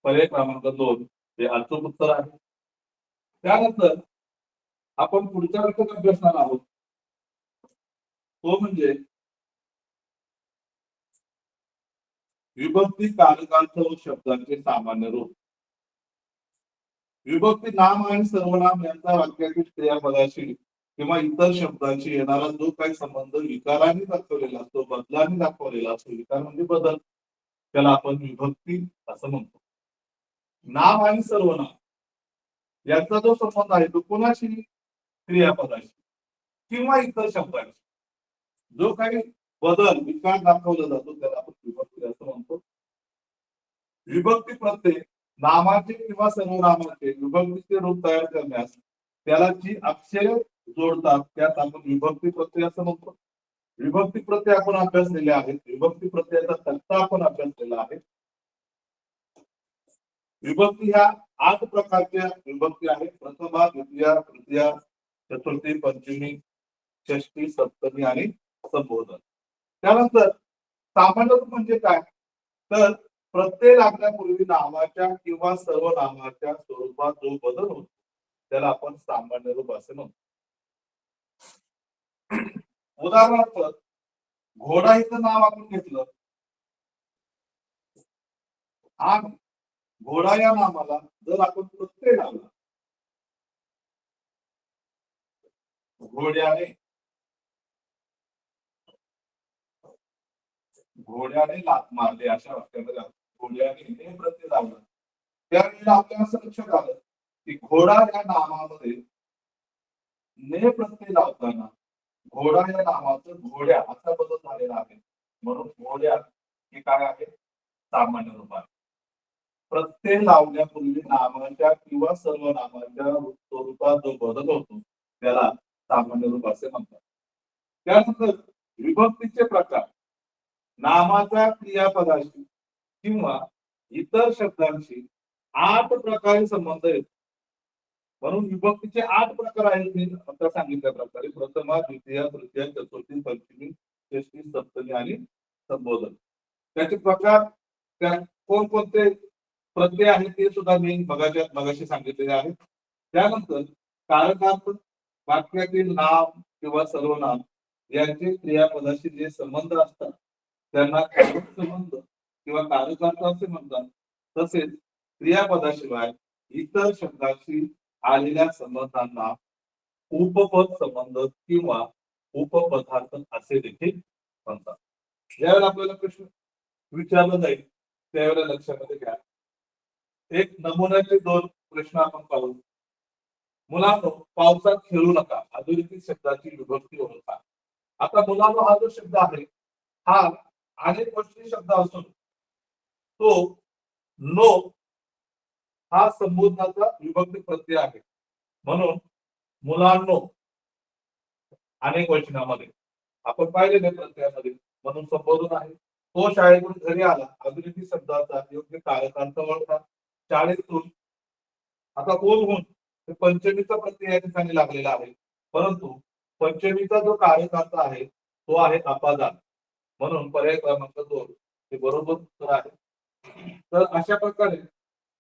पर्याय क्रमांक 2 हे अचूक उत्तर आहे. त्यानंतर आपण पुढच्या घटक अभ्यासणार आहोत तो म्हणजे विभक्ती कारकार्थ व शब्दांचे सामान्य रूप. विभक्ती नाम आणि सर्वनाम यांचा वाक्यातील क्रियापदाशी किंवा इतर शब्दांशी येणारा जो काही संबंध विकाराने दाखवलेला असतो, बदलाने दाखवलेला असतो. विकार म्हणजे बदल, त्याला आपण विभक्ती असं म्हणतो. नाम आणि सर्वनाम यांचा जो संबंध आहे तो कोणाशी? क्रियापदाशी. किंवा इतर शब्दांशी जो काही बदल विकार दाखवला जातो त्याला आपण विभक्ती असं म्हणतो. विभक्ती प्रत्यय नामाचे किंवा सर्वनामाचे विभक्तीचे रूप तयार करण्यास त्याला जी अक्षरे जोडतात त्यात आपण विभक्ती प्रत्यय असं म्हणतो. विभक्ती प्रत्यय आपण अभ्यासलेले आहेत. विभक्ती प्रत्ययाचा तक्ता आपण अभ्यासलेला आहे. विभक्ती ह्या 8 प्रकारच्या विभक्ती आहेत. प्रथमा, द्वितीया, तृतीया, चतुर्थी, पंचमी, षष्टी, सप्तमी आणि संबोधन. त्यानंतर सामान्य रूप म्हणजे काय तर प्रत्यय लागण्यापूर्वी नामाच्या किंवा सर्वनामाच्या स्वरूपात जो बदल होतो त्याला आपण सामान्य रूप असे म्हणतो. उदाहरणार्थ घोडा हिचं नाव आपण घेतलं आणि घोडा या नामाला जर आपण प्रत्यय लावला घोड्याने लाथ मारली अशा वाक्यामध्ये घोड्याने ने प्रत्यय लावला त्यावेळेला आपल्याला असं लक्षात आलं की घोडा या नामामध्ये ने प्रत्यय लावताना घोडा या नामाचं घोड्या असा बदल झालेला आहे. म्हणून घोड्या हे काय आहे सामान्य रूप आहे. प्रत्यय लावण्यापूर्वी नामाच्या किंवा सर्वनामाच्या स्वरूपात जो बदल होतो त्याला सामान्य रूप असे म्हणतात. त्यानंतर विभक्तीचे प्रकार नामाच्या क्रियापदाशी किंवा इतर शब्दांशी 8 प्रकारे संबंध येतो. म्हणून विभक्तीचे 8 प्रकार आहेत मी आता सांगितल्या प्रकारे. प्रथमा, द्वितीय, तृतीय, चतुर्थी, पंचमी, षष्टी, सप्तमी आणि संबोधन. त्याचे प्रकार त्या कोणकोणते प्रत्यय आहेत ते सुद्धा मी मगाशी सांगितलेले आहेत. त्यानंतर कारकार्थ वाक्यातील नाम किंवा सर्वनाम यांचे क्रियापदाशी जे संबंध असतात त्यांना कारक संबंध किंवा कारकार्थ असे म्हणतात. तसेच क्रियापदाशिवाय इतर शब्दाशी आलेल्या संबंधांना उपपद संबंध किंवा उपपदार्थ असे देखील म्हणतात. ज्यावेळेला आपल्याला प्रश्न विचारला जाईल त्यावेळेला लक्षामध्ये घ्या. एक नमुन्याचे 2 प्रश्न आपण पाहू. मुलांनो पावसात खेळू नका अधोरेखित शब्दाची विभक्ती ओळखा. आता मुलांनो हा जो शब्द आहे हा अनेक गोष्टी शब्द असून तो नो हा संबोधनाचा विभक्ती प्रत्यय आहे. म्हणून मुलांनो अनेक वचनामध्ये आपण पाहिलेले प्रत्ययामध्ये म्हणून संबोधन आहे. तो शाळेतून घरी आला अधोरेखित शब्दाचा योग्य कारकार्थ ओळखा. शाळेतून आता बोलवून पंचमीचा प्रत्यय या ठिकाणी लागलेला आहे. परंतु पंचमीचा जो कारकार्थ आहे तो आहे अपादान. म्हणून पर्याय क्रमांक 2 हे बरोबर उत्तर आहे. तर अशा प्रकारे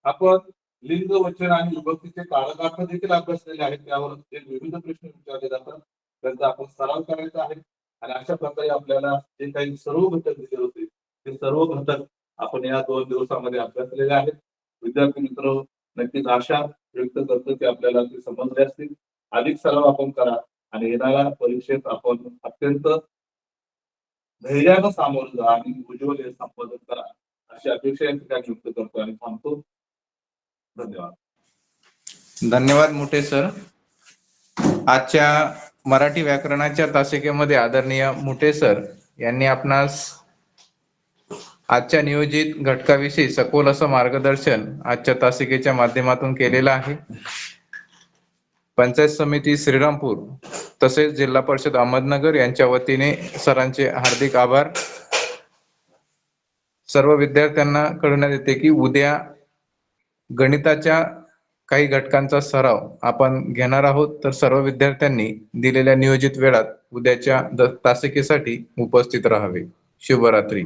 आपण लिंग, वचन आणि विभक्तीचे कारकार्थ देखील अभ्यासलेले आहेत. त्यावर विविध प्रश्न विचारले जातात त्यांचा आपण सराव करायचा आहे. आणि अशा प्रकारे आपल्याला जे काही सर्व घटक दिले होते ते सर्व घटक आपण या 2 दिवसामध्ये अभ्यासलेले आहेत. विद्यार्थी मित्र नक्कीच आशा व्यक्त करतो की आपल्याला ते समजले असतील. अधिक सराव आपण करा आणि येणाऱ्या परीक्षेत आपण अत्यंत धैर्यानं सामोरं जा आणि उज्ज्वल हे संपादन करा अशी अपेक्षा या ठिकाणी व्यक्त करतो आणि थांबतो. धन्यवाद. धन्यवाद मोठे सर. आजच्या मराठी व्याकरणाच्या तासिकेमध्ये आदरणीय मोठे सर यांनी आपणास आजच्या नियोजित घटकाविषयी सखोल असं मार्गदर्शन आजच्या तासिकेच्या माध्यमातून केलेलं आहे. पंचायत समिती श्रीरामपूर तसेच जिल्हा परिषद अहमदनगर यांच्या वतीने सरांचे हार्दिक आभार. सर्व विद्यार्थ्यांना कळवण्यात येते की उद्या गणिताच्या काही घटकांचा सराव आपण घेणार आहोत. तर सर्व विद्यार्थ्यांनी दिलेल्या नियोजित वेळात उद्याच्या तासिकेसाठी उपस्थित राहावे. शुभरात्री.